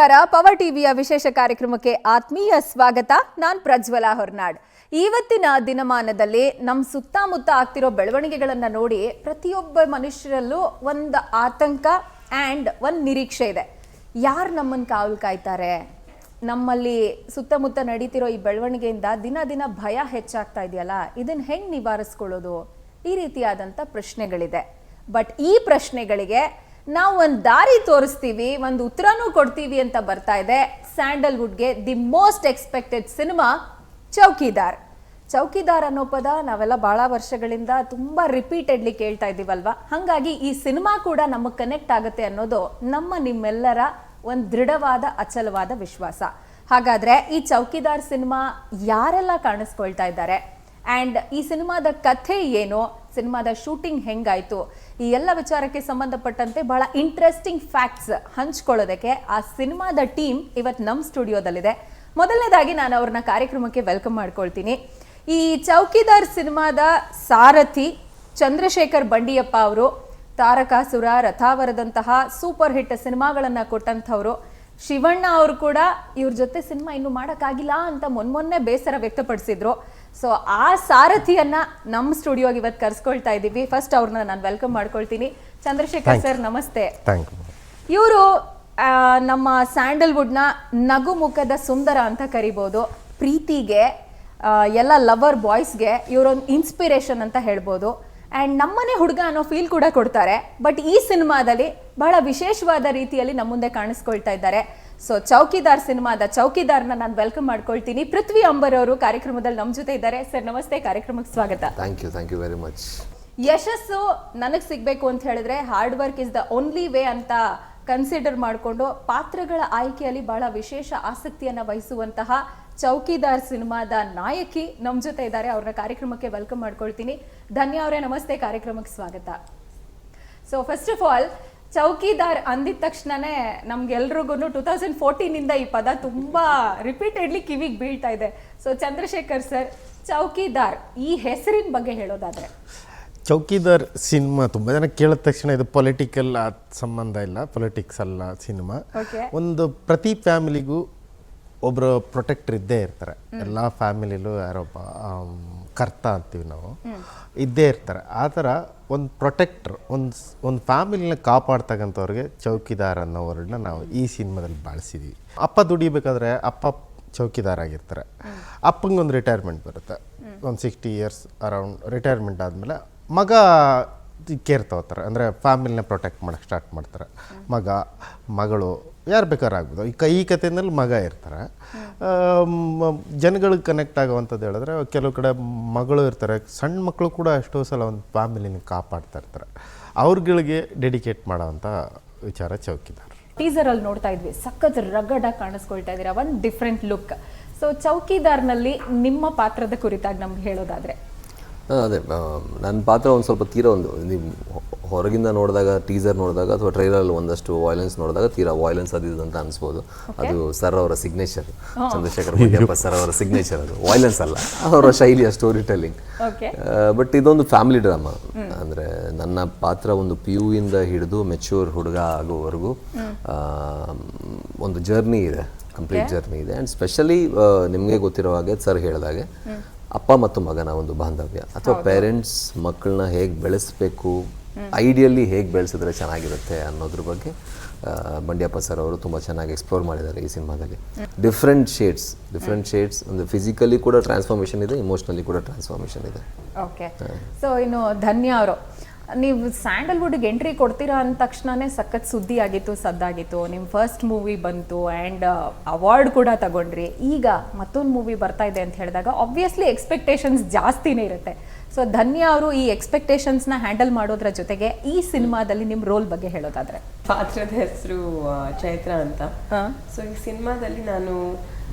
ನಮಸ್ಕಾರ. ಪವರ್ ಟಿವಿಯ ವಿಶೇಷ ಕಾರ್ಯಕ್ರಮಕ್ಕೆ ಆತ್ಮೀಯ ಸ್ವಾಗತ. ನಾನು ಪ್ರಜ್ವಲ ಹೊರನಾಡ್. ಇವತ್ತಿನ ದಿನಮಾನದಲ್ಲಿ ನಮ್ಮ ಸುತ್ತಮುತ್ತ ಆಗ್ತಿರೋ ಬೆಳವಣಿಗೆಗಳನ್ನು ನೋಡಿ ಪ್ರತಿಯೊಬ್ಬ ಮನುಷ್ಯರಲ್ಲೂ ಒಂದು ಆತಂಕ ಆ್ಯಂಡ್ ಒಂದು ನಿರೀಕ್ಷೆ ಇದೆ. ಯಾರು ನಮ್ಮನ್ನು ಕಾವಲು ಕಾಯ್ತಾರೆ? ನಮ್ಮಲ್ಲಿ ಸುತ್ತಮುತ್ತ ನಡೀತಿರೋ ಈ ಬೆಳವಣಿಗೆಯಿಂದ ದಿನ ದಿನ ಭಯ ಹೆಚ್ಚಾಗ್ತಾ ಇದೆಯಲ್ಲ, ಇದನ್ನು ಹೆಂಗೆ ನಿವಾರಿಸ್ಕೊಳ್ಳೋದು? ಈ ರೀತಿಯಾದಂಥ ಪ್ರಶ್ನೆಗಳಿದೆ. ಬಟ್ ಈ ಪ್ರಶ್ನೆಗಳಿಗೆ ನಾವು ಒಂದು ದಾರಿ ತೋರಿಸ್ತೀವಿ, ಒಂದು ಉತ್ತರನೂ ಕೊಡ್ತೀವಿ ಅಂತ ಬರ್ತಾ ಇದೆ ಸ್ಯಾಂಡಲ್ವುಡ್ಗೆ ದಿ ಮೋಸ್ಟ್ ಎಕ್ಸ್ಪೆಕ್ಟೆಡ್ ಸಿನಿಮಾ ಚೌಕಿದಾರ್. ಚೌಕಿದಾರ್ ಅನ್ನೋ ಪದ ನಾವೆಲ್ಲ ಭಾಳ ವರ್ಷಗಳಿಂದ ತುಂಬ ರಿಪೀಟೆಡ್ಲಿ ಕೇಳ್ತಾ ಇದ್ದೀವಲ್ವ, ಹಾಗಾಗಿ ಈ ಸಿನಿಮಾ ಕೂಡ ನಮಗೆ ಕನೆಕ್ಟ್ ಆಗುತ್ತೆ ಅನ್ನೋದು ನಿಮ್ಮೆಲ್ಲರ ಒಂದು ದೃಢವಾದ ಅಚಲವಾದ ವಿಶ್ವಾಸ. ಹಾಗಾದರೆ ಈ ಚೌಕಿದಾರ್ ಸಿನಿಮಾ ಯಾರೆಲ್ಲ ಕಾಣಿಸ್ಕೊಳ್ತಾ ಇದ್ದಾರೆ ಆ್ಯಂಡ್ ಈ ಸಿನಿಮಾದ ಕಥೆ ಏನು, ಸಿನಿಮಾದ ಶೂಟಿಂಗ್ ಹೆಂಗಾಯಿತು, ಈ ಎಲ್ಲ ವಿಚಾರಕ್ಕೆ ಸಂಬಂಧಪಟ್ಟಂತೆ ಬಹಳ ಇಂಟ್ರೆಸ್ಟಿಂಗ್ ಫ್ಯಾಕ್ಟ್ಸ್ ಹಂಚ್ಕೊಳ್ಳೋದಕ್ಕೆ ಆ ಸಿನಿಮಾದ ಟೀಮ್ ಇವತ್ತು ನಮ್ಮ ಸ್ಟುಡಿಯೋದಲ್ಲಿದೆ. ಮೊದಲನೇದಾಗಿ ನಾನು ಅವ್ರನ್ನ ಕಾರ್ಯಕ್ರಮಕ್ಕೆ ವೆಲ್ಕಮ್ ಮಾಡ್ಕೊಳ್ತೀನಿ. ಈ ಚೌಕಿದಾರ್ ಸಿನಿಮಾದ ಸಾರಥಿ ಚಂದ್ರಶೇಖರ್ ಬಂಡಿಯಪ್ಪ ಅವರು, ತಾರಕಾಸುರ, ರಥಾವರದಂತಹ ಸೂಪರ್ ಹಿಟ್ ಸಿನಿಮಾಗಳನ್ನು ಕೊಟ್ಟಂಥವ್ರು. ಶಿವಣ್ಣ ಅವರು ಕೂಡ ಇವ್ರ ಜೊತೆ ಸಿನಿಮಾ ಇನ್ನೂ ಮಾಡೋಕ್ಕಾಗಿಲ್ಲ ಅಂತ ಮೊನ್ನೆ ಬೇಸರ ವ್ಯಕ್ತಪಡಿಸಿದ್ರು. ಸೊ ಆ ಸಾರಥಿಯನ್ನ ನಮ್ಮ ಸ್ಟುಡಿಯೋಗೆ ಇವತ್ತು ಕರೆಸ್ಕೊಳ್ತಾ ಇದ್ದೀವಿ. ಫಸ್ಟ್ ಅವ್ರನ್ನ ನಾನು ವೆಲ್ಕಮ್ ಮಾಡ್ಕೊಳ್ತೀನಿ. ಚಂದ್ರಶೇಖರ್ ಸರ್, ನಮಸ್ತೆ. ಇವರು ನಮ್ಮ ಸ್ಯಾಂಡಲ್ವುಡ್ನ ನಗು ಮುಖದ ಸುಂದರ ಅಂತ ಕರಿಬೋದು. ಪ್ರೀತಿಗೆ ಎಲ್ಲ ಲವರ್ ಬಾಯ್ಸ್ಗೆ ಇವರೊಂದು ಇನ್ಸ್ಪಿರೇಷನ್ ಅಂತ ಹೇಳ್ಬೋದು. ಆ್ಯಂಡ್ ನಮ್ಮನೆ ಹುಡುಗ ಅನ್ನೋ ಫೀಲ್ ಕೂಡ ಕೊಡ್ತಾರೆ. ಬಟ್ ಈ ಸಿನಿಮಾದಲ್ಲಿ ಬಹಳ ವಿಶೇಷವಾದ ರೀತಿಯಲ್ಲಿ ನಮ್ಮ ಮುಂದೆ ಕಾಣಿಸ್ಕೊಳ್ತಾ ಇದ್ದಾರೆ. ಸೊ ಚೌಕಿದಾರ್ ಸಿನಿಮಾದ ಚೌಕಿದಾರ್ನ ನಾನು ವೆಲ್ಕಮ್ ಮಾಡ್ಕೊಳ್ತೀನಿ. ಪೃಥ್ವಿ ಅಂಬರ್ ಅವರು ಕಾರ್ಯಕ್ರಮದಲ್ಲಿ ನಮ್ಮ ಜೊತೆ ಇದ್ದಾರೆ. ಸರ್ ನಮಸ್ತೆ, ಕಾರ್ಯಕ್ರಮಕ್ಕೆ ಸ್ವಾಗತ. Thank you very much. ಯಶಸ್ಸು ನನಗೆ ಸಿಗಬೇಕು ಅಂತ ಹೇಳಿದ್ರೆ hard work is the only way ಅಂತ ಕನ್ಸಿಡರ್ ಮಾಡಿಕೊಂಡು ಪಾತ್ರಗಳ ಆಯ್ಕೆಯಲ್ಲಿ ಬಹಳ ವಿಶೇಷ ಆಸಕ್ತಿಯನ್ನು ವಹಿಸುವಂತಹ ಚೌಕಿದಾರ್ ಸಿನಿಮಾದ ನಾಯಕಿ ನಮ್ಮ ಜೊತೆ ಇದ್ದಾರೆ. ಅವ್ರನ್ನ ಕಾರ್ಯಕ್ರಮಕ್ಕೆ ವೆಲ್ಕಮ್ ಮಾಡ್ಕೊಳ್ತೀನಿ. ಧನ್ಯ ಅವರೇ, ನಮಸ್ತೆ, ಕಾರ್ಯಕ್ರಮಕ್ಕೆ ಸ್ವಾಗತ. ಸೊ ಫಸ್ಟ್ ಆಫ್ ಆಲ್, ಚೌಕಿದಾರ್ ಅಂದಿದ ತಕ್ಷಣನೇ ನಮ್ಗೆಲ್ರಿಗೂ 2014 ಈ ಪದ ತುಂಬಾ ರಿಪೀಟೆಡ್ಲಿ ಕಿವಿಗೆ ಬೀಳ್ತಾ ಇದೆ. ಸೊ ಚಂದ್ರಶೇಖರ್ ಸರ್, ಚೌಕಿದಾರ್ ಈ ಹೆಸರಿನ ಬಗ್ಗೆ ಹೇಳೋದಾದ್ರೆ? ಚೌಕಿದಾರ್ ಸಿನಿಮಾ ತುಂಬ ಜನ ಕೇಳಿದ ತಕ್ಷಣ ಇದು ಪೊಲಿಟಿಕಲ್ ಸಂಬಂಧ ಇಲ್ಲ, ಪೊಲಿಟಿಕ್ಸ್ ಅಲ್ಲ ಸಿನಿಮಾ. ಒಂದು ಪ್ರತಿ ಫ್ಯಾಮಿಲಿಗೂ ಒಬ್ಬರು ಪ್ರೊಟೆಕ್ಟರ್ ಇದ್ದೇ ಇರ್ತಾರೆ. ಎಲ್ಲ ಫ್ಯಾಮಿಲಿಲೂ ಯಾರೊಬ್ಬ ಕರ್ತ ಅಂತೀವಿ ನಾವು, ಇದ್ದೇ ಇರ್ತಾರೆ. ಆ ಥರ ಒಂದು ಪ್ರೊಟೆಕ್ಟರ್, ಒಂದು ಫ್ಯಾಮಿಲಿನ ಕಾಪಾಡ್ತಕ್ಕಂಥವ್ರಿಗೆ ಚೌಕಿದಾರ್ ಅನ್ನೋ ವರ್ಡ್ನ ನಾವು ಈ ಸಿನಿಮಾದಲ್ಲಿ ಬಳಸಿದ್ವಿ. ಅಪ್ಪ ದುಡಿಬೇಕಾದ್ರೆ ಅಪ್ಪ ಚೌಕಿದಾರ್ ಆಗಿರ್ತಾರೆ. ಅಪ್ಪಂಗೆ ಒಂದು ರಿಟೈರ್ಮೆಂಟ್ ಬರುತ್ತೆ, ಒಂದು 60 years ಅರೌಂಡ್ ರಿಟೈರ್ಮೆಂಟ್ ಆದಮೇಲೆ ಮಗ ಕೇರ್ ತಗೋತಾರೆ. ಅಂದರೆ ಫ್ಯಾಮಿಲಿನ ಪ್ರೊಟೆಕ್ಟ್ ಮಾಡೋಕ್ಕೆ ಸ್ಟಾರ್ಟ್ ಮಾಡ್ತಾರೆ. ಮಗಳು ಯಾರು ಬೇಕಾದ್ರೂ ಆಗ್ಬೋದು. ಈ ಕಥೆಯಲ್ಲಿ ಮಗ ಇರ್ತಾರೆ. ಜನಗಳಿಗೆ ಕನೆಕ್ಟ್ ಆಗುವಂಥದ್ದು ಹೇಳಿದ್ರೆ ಕೆಲವು ಕಡೆ ಮಗಳು ಇರ್ತಾರೆ, ಸಣ್ಣ ಮಕ್ಕಳು ಕೂಡ ಎಷ್ಟೋ ಸಲ ಒಂದು ಫ್ಯಾಮಿಲಿನ ಕಾಪಾಡ್ತಾ ಇರ್ತಾರೆ. ಅವ್ರಗಳಿಗೆ ಡೆಡಿಕೇಟ್ ಮಾಡೋವಂಥ ವಿಚಾರ ಚೌಕಿದಾರ್. ಟೀಸರ್ ಅಲ್ಲಿ ನೋಡ್ತಾ ಇದ್ವಿ, ಸಖತ್ ರಗಡಾಗಿ ಕಾಣಿಸ್ಕೊಳ್ತಾ ಇದ್ದೀರಾ, ಒಂದು ಡಿಫ್ರೆಂಟ್ ಲುಕ್. ಸೊ ಚೌಕಿದಾರ್ನಲ್ಲಿ ನಿಮ್ಮ ಪಾತ್ರದ ಕುರಿತಾಗಿ ನಮ್ಗೆ ಹೇಳೋದಾದ್ರೆ? ಅದೇ ನನ್ನ ಪಾತ್ರ ಒಂದು ಸ್ವಲ್ಪ ತೀರಾ ನೀವು ಹೊರಗಿಂದ ನೋಡಿದಾಗ, ಟೀಸರ್ ನೋಡಿದಾಗ ಅಥವಾ ಟ್ರೈಲರ್ ಒಂದಷ್ಟು ವಾಯ್ಲೆನ್ಸ್ ನೋಡಿದಾಗ ತೀರಾ ವಾಯ್ಲೆನ್ಸ್ ಅದಿದೆ ಅಂತ ಅನಿಸ್ಬೋದು. ಅದು ಸರ್ ಅವರ ಸಿಗ್ನೇಚರ್, ಚಂದ್ರಶೇಖರ್ ಬಂಡಿಯಪ್ಪ ಸರ್ ಅವರ ಸಿಗ್ನೇಚರ್. ಅದು ವಾಯ್ಲೆನ್ಸ್ ಅಲ್ಲ, ಅವರ ಶೈಲಿಯ ಸ್ಟೋರಿ ಟೆಲ್ಲಿಂಗ್. ಬಟ್ ಇದೊಂದು ಫ್ಯಾಮಿಲಿ ಡ್ರಾಮಾ. ಅಂದರೆ ನನ್ನ ಪಾತ್ರ ಒಂದು PU ಇಂದ ಹಿಡಿದು ಮೆಚ್ಯೂರ್ ಹುಡುಗ ಆಗೋವರೆಗೂ ಒಂದು ಜರ್ನಿ ಇದೆ, ಕಂಪ್ಲೀಟ್ ಜರ್ನಿ ಇದೆ. ಆ್ಯಂಡ್ ಸ್ಪೆಷಲಿ ನಿಮಗೆ ಗೊತ್ತಿರೋ ಹಾಗೆ ಸರ್ ಹೇಳಿದಾಗೆ ಅಪ್ಪ ಮತ್ತು ಮಗನ ಒಂದು ಬಾಂಧವ್ಯ, ಅಥವಾ ಪೇರೆಂಟ್ಸ್ ಮಕ್ಕಳನ್ನ ಹೇಗೆ ಬೆಳೆಸಬೇಕು, ಐಡಿಯಲಿ ಹೇಗೆ ಬೆಳೆಸಿದ್ರೆ ಚೆನ್ನಾಗಿರುತ್ತೆ ಅನ್ನೋದ್ರ ಬಗ್ಗೆ ಬಂಡಿಯಪ್ಪ ಸರ್ ಅವರು ತುಂಬ ಚೆನ್ನಾಗಿ ಎಕ್ಸ್ಪ್ಲೋರ್ ಮಾಡಿದ್ದಾರೆ ಈ ಸಿನಿಮಾದಲ್ಲಿ. ಡಿಫ್ರೆಂಟ್ ಶೇಡ್ಸ್ ಒಂದು ಫಿಸಿಕಲಿ ಕೂಡ ಟ್ರಾನ್ಸ್ಫಾರ್ಮೇಷನ್ ಇದೆ, ಇಮೋಷ್ನಲಿ ಕೂಡ ಟ್ರಾನ್ಸ್ಫಾರ್ಮೇಷನ್ ಇದೆ. ಓಕೆ. ಸೊ ಇನ್ನು ಧನ್ಯ ಅವರು, ನೀವು ಸ್ಯಾಂಡಲ್ವುಡ್ಗೆ ಎಂಟ್ರಿ ಕೊಡ್ತೀರಾ ಅಂದ ತಕ್ಷಣನೇ ಸಖತ್ ಸುದ್ದಿ ಆಗಿತ್ತು, ಸದ್ದಾಗಿತ್ತು. ನಿಮ್ಮ ಫಸ್ಟ್ ಮೂವಿ ಬಂತು ಆ್ಯಂಡ್ ಅವಾರ್ಡ್ ಕೂಡ ತಗೊಂಡ್ರಿ. ಈಗ ಮತ್ತೊಂದು ಮೂವಿ ಬರ್ತಾ ಇದೆ ಅಂತ ಹೇಳಿದಾಗ ಆಬ್ವಿಯಸ್ಲಿ ಎಕ್ಸ್ಪೆಕ್ಟೇಷನ್ಸ್ ಜಾಸ್ತಿನೇ ಇರುತ್ತೆ. ಸೊ ಧನ್ಯ ಅವರು ಈ ಎಕ್ಸ್ಪೆಕ್ಟೇಷನ್ಸ್ನ ಹ್ಯಾಂಡಲ್ ಮಾಡೋದ್ರ ಜೊತೆಗೆ ಈ ಸಿನಿಮಾದಲ್ಲಿ ನಿಮ್ಮ ರೋಲ್ ಬಗ್ಗೆ ಹೇಳೋದಾದ್ರೆ? ಪಾತ್ರದ ಹೆಸರು ಚೈತ್ರ ಅಂತ. ಸೊ ಈ ಸಿನಿಮಾದಲ್ಲಿ ನಾನು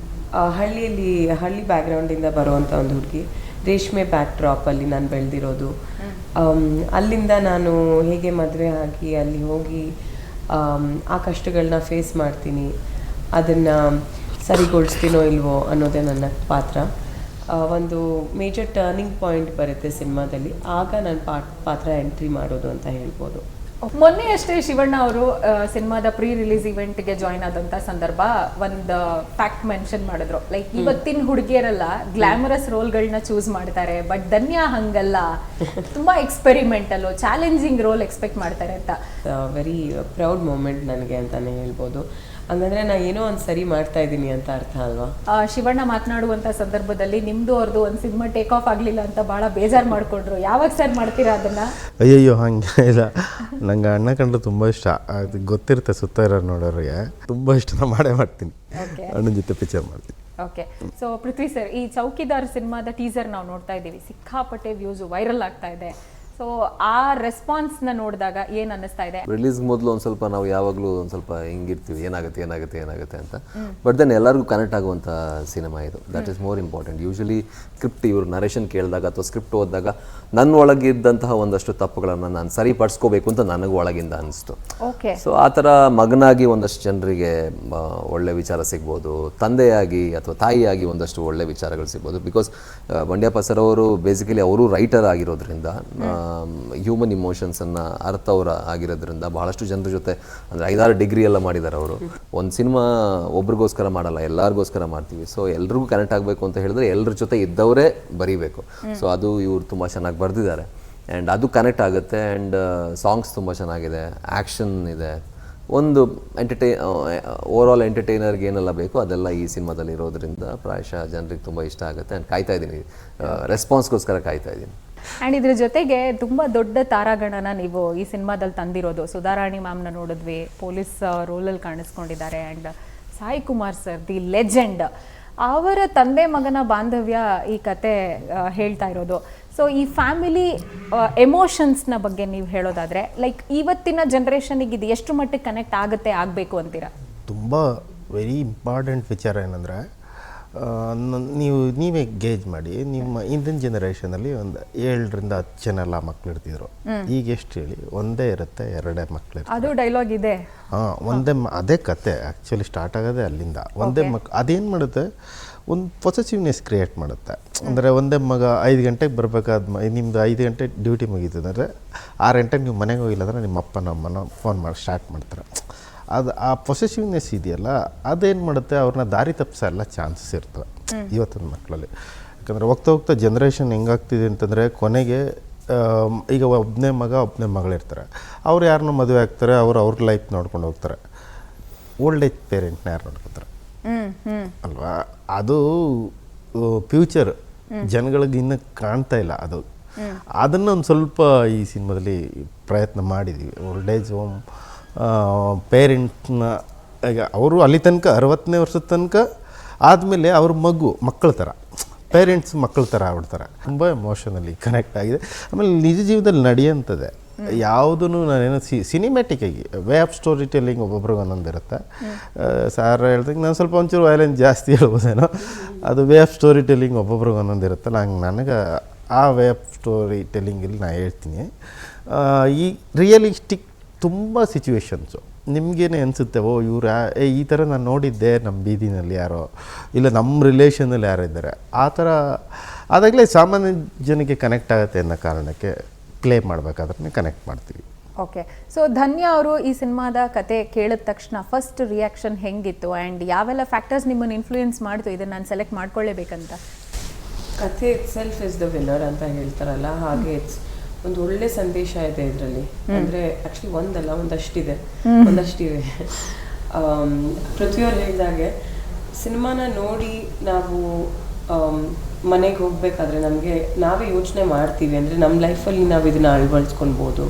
ಹಳ್ಳಿ ಬ್ಯಾಕ್ಗ್ರೌಂಡಿಂದ ಬರುವಂಥ ಒಂದು ಹುಡುಗಿ, ರೇಷ್ಮೆ ಬ್ಯಾಕ್ ಡ್ರಾಪಲ್ಲಿ ನಾನು ಬೆಳೆದಿರೋದು. ಅಲ್ಲಿಂದ ನಾನು ಹೇಗೆ ಮದುವೆ ಆಗಿ ಅಲ್ಲಿ ಹೋಗಿ ಆ ಕಷ್ಟಗಳನ್ನ ಫೇಸ್ ಮಾಡ್ತೀನಿ, ಅದನ್ನು ಸರಿಗೊಳಿಸ್ತೀನೋ ಇಲ್ವೋ ಅನ್ನೋದೇ ನನ್ನ ಪಾತ್ರ. ಒಂದು ಮೇಜರ್ ಟರ್ನಿಂಗ್ ಪಾಯಿಂಟ್ ಬರುತ್ತೆ ಸಿನಿಮಾದಲ್ಲಿ, ಆಗ ನನ್ನ ಪಾತ್ರ ಎಂಟ್ರಿ ಮಾಡೋದು ಅಂತ ಹೇಳ್ಬೋದು. ಮೊನ್ನೆ ಅಷ್ಟೇ ಶಿವಣ್ಣ ಅವರು ಸಿನಿಮಾದ ಪ್ರೀ ರಿಲೀಸ್ ಇವೆಂಟ್ಗೆ ಜಾಯ್ನ್ ಆದಂತ ಸಂದರ್ಭ ಒಂದು ಫ್ಯಾಕ್ಟ್ ಮೆನ್ಷನ್ ಮಾಡಿದ್ರು, ಲೈಕ್ ಇವತ್ತಿನ ಹುಡುಗಿಯರೆಲ್ಲ ಗ್ಲಾಮರಸ್ ರೋಲ್ಗಳನ್ನ ಚೂಸ್ ಮಾಡ್ತಾರೆ, ಬಟ್ ಧನ್ಯಾ ಹಂಗಲ್ಲ, ತುಂಬಾ ಎಕ್ಸ್ಪೆರಿಮೆಂಟಲ್ ಚಾಲೆಂಜಿಂಗ್ ರೋಲ್ ಎಕ್ಸ್ಪೆಕ್ಟ್ ಮಾಡ್ತಾರೆ ಅಂತ. ವೆರಿ ಪ್ರೌಡ್ ಮೂಮೆಂಟ್ ನನಗೆ ಅಂತಾನೆ ಹೇಳ್ಬೋದು. ಹಂಗಂದ್ರೆ ನಾ ಏನೋ ಒಂದು ಸರಿ ಮಾಡ್ತಾ ಇದ್ದೀನಿ ಅಂತ ಅರ್ಥ ಅಲ್ವಾ. ಶಿವಣ್ಣ ಮಾತನಾಡುವಂತ ಸಂದರ್ಭದಲ್ಲಿ ನಿಮ್ದು ಅವ್ರದ್ದು ಒಂದು ಸಿನಿಮಾ ಟೇಕ್ ಆಫ್ ಆಗ್ಲಿಲ್ಲ ಅಂತ ಬಹಳ ಬೇಜಾರು ಮಾಡ್ಕೊಂಡ್ರು. ಯಾವಾಗ ಸರ್ ಮಾಡ್ತೀರಾ ಅದನ್ನ? ಅಯ್ಯಯ್ಯೋ ಹಂಗೆ ಇಲ್ಲ, ನಂಗೆ ಅಣ್ಣ ಕಂಡ್ರೆ ತುಂಬ ಇಷ್ಟ. ಅದು ಗೊತ್ತಿರುತ್ತೆ ಸುತ್ತ ಇರೋ ನೋಡೋರಿಗೆ, ತುಂಬ ಇಷ್ಟ. ನಾನು ಮಾಡೇ ಮಾಡ್ತೀನಿ, ಅಣ್ಣನ ಜೊತೆ ಪಿಕ್ಚರ್ ಮಾಡ್ತೀನಿ. ಓಕೆ, ಸೊ ಪೃಥ್ವಿ ಸರ್, ಈ ಚೌಕಿದಾರ್ ಸಿನಿಮಾದ ಟೀಸರ್ ನಾವು ನೋಡ್ತಾ ಇದ್ದೀವಿ, ಸಿಕ್ಕಾಪಟ್ಟೆ ವ್ಯೂಸ್ ವೈರಲ್ ಆಗ್ತಾ ಇದೆ. ಸೊ ಆ ರೆಸ್ಪಾನ್ಸ್ನ ನೋಡಿದಾಗ ಏನು ಅನ್ನಿಸ್ತಾ ಇದೆ? ರಿಲೀಸ್ ಮೊದಲು ಒಂದು ಸ್ವಲ್ಪ ನಾವು ಯಾವಾಗಲೂ ಒಂದು ಸ್ವಲ್ಪ ಹಿಂಗಿರ್ತೀವಿ, ಏನಾಗುತ್ತೆ ಅಂತ. ಬಟ್ ದೆನ್ ಎಲ್ಲರಿಗೂ ಕನೆಕ್ಟ್ ಆಗುವಂಥ ಸಿನಿಮಾ ಇದು. That is more important. Usually script ಇವರು ನರೇಷನ್ ಕೇಳಿದಾಗ ಅಥವಾ ಸ್ಕ್ರಿಪ್ಟ್ ಓದಿದಾಗ ನನ್ನ ಒಳಗಿದ್ದಂತಹ ಒಂದಷ್ಟು ತಪ್ಪುಗಳನ್ನು ನಾನು ಸರಿಪಡಿಸ್ಕೋಬೇಕು ಅಂತ ನನಗೂ ಒಳಗಿಂದ ಅನಿಸ್ತು. ಸೊ ಆ ಥರ ಮಗನಾಗಿ ಒಂದಷ್ಟು ಜನರಿಗೆ ಒಳ್ಳೆ ವಿಚಾರ ಸಿಗ್ಬೋದು, ತಂದೆಯಾಗಿ ಅಥವಾ ತಾಯಿಯಾಗಿ ಒಂದಷ್ಟು ಒಳ್ಳೆ ವಿಚಾರಗಳು ಸಿಗ್ಬೋದು. ಬಿಕಾಸ್ ಬಂಡ್ಯಪ್ಪ ಸರ್ ಅವರು ಬೇಸಿಕಲಿ ಅವರು ರೈಟರ್ ಆಗಿರೋದ್ರಿಂದ, ಹ್ಯೂಮನ್ ಇಮೋಷನ್ಸನ್ನು ಅರ್ಥವ್ರ ಆಗಿರೋದ್ರಿಂದ ಬಹಳಷ್ಟು ಜನರ ಜೊತೆ ಅಂದರೆ 5-6 ಡಿಗ್ರಿ ಎಲ್ಲ ಮಾಡಿದ್ದಾರೆ ಅವರು. ಒಂದು ಸಿನಿಮಾ ಒಬ್ರಿಗೋಸ್ಕರ ಮಾಡಲ್ಲ, ಎಲ್ಲರಿಗೋಸ್ಕರ ಮಾಡ್ತೀವಿ. ಸೊ ಎಲ್ರಿಗೂ ಕನೆಕ್ಟ್ ಆಗಬೇಕು ಅಂತ ಹೇಳಿದ್ರೆ ಎಲ್ಲರ ಜೊತೆ ಇದ್ದವರೇ ಬರೀಬೇಕು. ಸೊ ಅದು ಇವರು ತುಂಬ ಚೆನ್ನಾಗಿ ಬರೆದಿದ್ದಾರೆ ಆ್ಯಂಡ್ ಅದು ಕನೆಕ್ಟ್ ಆಗುತ್ತೆ. ಆ್ಯಂಡ್ ಸಾಂಗ್ಸ್ ತುಂಬ ಚೆನ್ನಾಗಿದೆ, ಆ್ಯಕ್ಷನ್ ಇದೆ, ಒಂದು ಓವರ್ ಆಲ್ ಎಂಟರ್ಟೈನರ್ಗೆ ಏನೆಲ್ಲ ಬೇಕೋ ಅದೆಲ್ಲ ಈ ಸಿನಿಮಾದಲ್ಲಿ ಇರೋದ್ರಿಂದ ಪ್ರಾಯಶಃ ಜನರಿಗೆ ತುಂಬ ಇಷ್ಟ ಆಗುತ್ತೆ. ಆ್ಯಂಡ್ ಕಾಯ್ತಾ ಇದ್ದೀನಿ, ರೆಸ್ಪಾನ್ಸ್ಗೋಸ್ಕರ ಕಾಯ್ತಾ ಇದ್ದೀನಿ. ಆ್ಯಂಡ್ ಇದ್ರ ಜೊತೆಗೆ ತುಂಬ ದೊಡ್ಡ ತಾರಾಗಣನ ನೀವು ಈ ಸಿನಿಮಾದಲ್ಲಿ ತಂದಿರೋದು. ಸುಧಾರಾಣಿ ಮ್ಯಾಮ್ನ ನೋಡಿದ್ವಿ, ಪೊಲೀಸ್ ರೋಲಲ್ಲಿ ಕಾಣಿಸ್ಕೊಂಡಿದ್ದಾರೆ. And Sai Kumar sir, the legend, ಅವರ ತಂದೆ ಮಗನ ಬಾಂಧವ್ಯ ಈ ಕತೆ ಹೇಳ್ತಾ ಇರೋದು. ಸೊ ಈ ಫ್ಯಾಮಿಲಿ ಎಮೋಷನ್ಸ್ನ ಬಗ್ಗೆ ನೀವು ಹೇಳೋದಾದರೆ, ಲೈಕ್ ಇವತ್ತಿನ ಜನ್ರೇಷನಿಗೆ ಇದು ಎಷ್ಟು ಮಟ್ಟಿಗೆ ಕನೆಕ್ಟ್ ಆಗಬೇಕು ಅಂತೀರಾ? ತುಂಬ ವೆರಿ ಇಂಪಾರ್ಟೆಂಟ್ ವಿಚಾರ ಏನಂದರೆ, ನೀವೇ ಗೇಜ್ ಮಾಡಿ, ನಿಮ್ಮ ಇಂದಿನ ಜನ್ರೇಷನಲ್ಲಿ ಒಂದು 7-10 ಜನ ಮಕ್ಕಳಿರ್ತಿದ್ರು. ಈಗ ಎಷ್ಟು ಹೇಳಿ, ಒಂದೇ ಇರುತ್ತೆ, 2 ಮಕ್ಕಳು. ಅದು ಡೈಲಾಗ್ ಇದೆ. ಒಂದೇ ಅದೇ ಕತೆ ಆ್ಯಕ್ಚುಲಿ ಸ್ಟಾರ್ಟ್ ಆಗೋದೇ ಅಲ್ಲಿಂದ. ಒಂದೇ ಅದೇನು ಮಾಡುತ್ತೆ, ಒಂದು ಪೊಸೆಸಿವ್ನೆಸ್ ಕ್ರಿಯೇಟ್ ಮಾಡುತ್ತೆ. ಅಂದರೆ ಒಂದೇ ಮಗ 5 ಗಂಟೆಗೆ ಬರಬೇಕಾದ ನಿಮ್ಮದು 5 ಗಂಟೆ ಡ್ಯೂಟಿ ಮುಗೀತದಂದರೆ 6 ಗಂಟೆಗೆ ನೀವು ಮನೆಗೆ ಹೋಗಿಲ್ಲ ಅಂದರೆ ನಿಮ್ಮ ಅಪ್ಪನ ಅಮ್ಮನ ಫೋನ್ ಮಾಡಿ ಸ್ಟಾರ್ಟ್ ಮಾಡ್ತಾರೆ. ಅದು ಆ ಪೊಸೆಸಿವ್ನೆಸ್ ಇದೆಯಲ್ಲ, ಅದೇನು ಮಾಡುತ್ತೆ, ಅವ್ರನ್ನ ದಾರಿ ತಪ್ಪಿಸೋ ಎಲ್ಲ ಚಾನ್ಸಸ್ ಇರ್ತವೆ ಇವತ್ತಿನ ಮಕ್ಕಳಲ್ಲಿ. ಯಾಕಂದರೆ ಹೋಗ್ತಾ ಜನ್ರೇಷನ್ ಹೆಂಗಾಗ್ತಿದೆ ಅಂತಂದರೆ, ಕೊನೆಗೆ ಈಗ ಒಬ್ಬನೇ ಮಗಳಿರ್ತಾರೆ, ಅವ್ರು ಯಾರನ್ನೂ ಮದುವೆ ಆಗ್ತಾರೆ, ಅವ್ರ ಲೈಫ್ ನೋಡ್ಕೊಂಡು ಹೋಗ್ತಾರೆ. ಓಲ್ಡ್ ಏಜ್ ಪೇರೆಂಟ್ನ ಯಾರು ನೋಡ್ಕೊತಾರೆ ಅಲ್ವಾ? ಅದು ಫ್ಯೂಚರ್ ಜನಗಳಿಗೆ ಇನ್ನೂ ಕಾಣ್ತಾ ಇಲ್ಲ. ಅದನ್ನು ಒಂದು ಸ್ವಲ್ಪ ಈ ಸಿನಿಮಾದಲ್ಲಿ ಪ್ರಯತ್ನ ಮಾಡಿದ್ದೀವಿ. ಓಲ್ಡ್ ಏಜ್ ಹೋಮ್ ಪೇರೆಂಟ್ನ, ಈಗ ಅವರು ಅಲ್ಲಿ ತನಕ 60ನೇ ವರ್ಷದ ತನಕ ಆದಮೇಲೆ ಅವ್ರ ಮಕ್ಕಳ ಥರ, ಪೇರೆಂಟ್ಸ್ ಮಕ್ಕಳ ಥರ ಆಗ್ಬಿಡ್ತಾರೆ. ತುಂಬ ಎಮೋಷನಲಿ ಕನೆಕ್ಟ್ ಆಗಿದೆ. ಆಮೇಲೆ ನಿಜ ಜೀವನದಲ್ಲಿ ನಡೆಯೋಂಥದ್ದೇ ಯಾವುದೂ ನಾನೇನೋ ಸಿನಿಮ್ಯಾಟಿಕ್ ಆಗಿ ವೇ ಆಫ್ ಸ್ಟೋರಿ ಟೆಲ್ಲಿಂಗ್ ಒಬ್ಬೊಬ್ರಿಗೆ ಒಂದೊಂದಿರುತ್ತೆ. ಸಾರ್ ಹೇಳ್ದಂಗೆ ನಾನು ಸ್ವಲ್ಪ ಒಂಚೂರು ವೈಲೆನ್ಸ್ ಜಾಸ್ತಿ ಹೇಳ್ಬೋದೇನೋ, ಅದು ವೇ ಆಫ್ ಸ್ಟೋರಿ ಟೆಲ್ಲಿಂಗ್ ಒಬ್ಬೊಬ್ರಿಗೆ ಒಂದೊಂದಿರುತ್ತಲ್ಲ, ಹಂಗೆ ನನಗೆ ಆ ವೇ ಆಫ್ ಸ್ಟೋರಿ ಟೆಲ್ಲಿಂಗಲ್ಲಿ ನಾನು ಹೇಳ್ತೀನಿ. ಈ ರಿಯಲಿಸ್ಟಿಕ್ ತುಂಬ ಸಿಚುವೇಶನ್ಸು ನಿಮಗೇನೆ ಅನಿಸುತ್ತೆ, ಓ ಇವ್ರು ಈ ಥರ ನಾನು ನೋಡಿದ್ದೆ ನಮ್ಮ ಬೀದಿನಲ್ಲಿ ಯಾರೋ, ಇಲ್ಲ ನಮ್ಮ ರಿಲೇಷನಲ್ಲಿ ಯಾರೋ ಇದ್ದಾರೆ, ಆ ಥರ ಆದಾಗಲೇ ಸಾಮಾನ್ಯ ಜನಕ್ಕೆ ಕನೆಕ್ಟ್ ಆಗುತ್ತೆ ಅನ್ನೋ ಕಾರಣಕ್ಕೆ ಪ್ಲೇ ಮಾಡಬೇಕಾದ್ರೆ ಕನೆಕ್ಟ್ ಮಾಡ್ತೀವಿ. ಓಕೆ, ಸೊ ಧನ್ಯಾ ಅವರು ಈ ಸಿನಿಮಾದ ಕತೆ ಕೇಳಿದ ತಕ್ಷಣ ಫಸ್ಟ್ ರಿಯಾಕ್ಷನ್ ಹೆಂಗಿತ್ತು ಆ್ಯಂಡ್ ಯಾವೆಲ್ಲ ಫ್ಯಾಕ್ಟರ್ಸ್ ನಿಮ್ಮನ್ನು ಇನ್ಫ್ಲೂಯೆನ್ಸ್ ಮಾಡ್ತು ಇದನ್ನು ನಾನು ಸೆಲೆಕ್ಟ್ ಮಾಡ್ಕೊಳ್ಳೇಬೇಕಂತ? ಕತೆ it self is the winner ಅಂತ ಹೇಳ್ತಾರಲ್ಲ, ಹಾಗೆ ಇಟ್ಸ್ ಒಂದು ಒಳ್ಳೆ ಸಂದೇಶ ಇದೆ ಇದರಲ್ಲಿ. ಅಂದರೆ ಆ್ಯಕ್ಚುಲಿ ಒಂದಷ್ಟಿವೆ. ಪೃಥ್ವಿಯವ್ರು ಹೇಳಿದಾಗೆ ಸಿನಿಮಾನ ನೋಡಿ ನಾವು ಮನೆಗೆ ಹೋಗ್ಬೇಕಾದ್ರೆ ನಮಗೆ ನಾವೇ ಯೋಚನೆ ಮಾಡ್ತೀವಿ, ಅಂದರೆ ನಮ್ಮ ಲೈಫಲ್ಲಿ ನಾವು ಇದನ್ನ ಅಳವಡಿಸ್ಕೊಳ್ಬೋದು,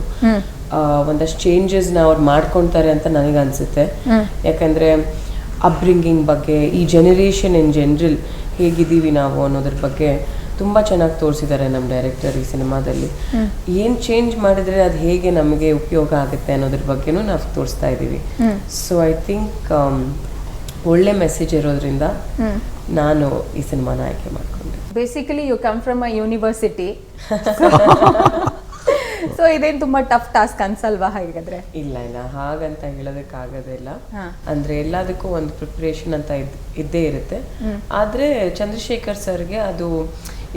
ಒಂದಷ್ಟು ಚೇಂಜಸ್ನ ಅವ್ರು ಮಾಡ್ಕೊಳ್ತಾರೆ ಅಂತ ನನಗೆ ಅನಿಸುತ್ತೆ. ಯಾಕಂದರೆ ಅಪ್ಬ್ರಿಂಗಿಂಗ್ ಬಗ್ಗೆ, ಈ ಜನರೇಷನ್ ಇನ್ ಜನರಲ್ ಹೇಗಿದ್ದೀವಿ ನಾವು ಅನ್ನೋದ್ರ ಬಗ್ಗೆ ತುಂಬ ಚೆನ್ನಾಗಿ ತೋರಿಸಿದ್ದಾರೆ ನಮ್ಮ ಡೈರೆಕ್ಟರ್ ಈ ಸಿನಿಮಾದಲ್ಲಿ. ಏನು ಚೇಂಜ್ ಮಾಡಿದ್ರೆ ಅದು ಹೇಗೆ ನಮಗೆ ಉಪಯೋಗ ಆಗುತ್ತೆ ಅನ್ನೋದ್ರ ಬಗ್ಗೆನೂ ನಾವು ತೋರಿಸ್ತಾ ಇದ್ದೀವಿ. ಸೊ ಐ ಥಿಂಕ್ ಒಳ್ಳೆ ಮೆಸೇಜ್ ಇರೋದ್ರಿಂದ ನಾನು ಈ ಸಿನಿಮಾನ ಆಯ್ಕೆ ಮಾಡಿಕೊಂಡೆ. Basically you come from a university, so ಇದೇನು ತುಂಬ ಟಫ್ ಟಾಸ್ಕ್ ಅನ್ಸಲ್ವಾ ಹಾಗಾದ್ರೆ? ಇಲ್ಲ ಹಾಗಂತ ಹೇಳೋದಕ್ಕಾಗೋದಿಲ್ಲ. ಅಂದ್ರೆ ಎಲ್ಲದಕ್ಕೂ ಒಂದು ಪ್ರಿಪ್ರೇಷನ್ ಅಂತ ಇದ್ದೇ ಇರುತ್ತೆ. ಆದ್ರೆ ಚಂದ್ರಶೇಖರ್ ಸರ್ಗೆ ಅದು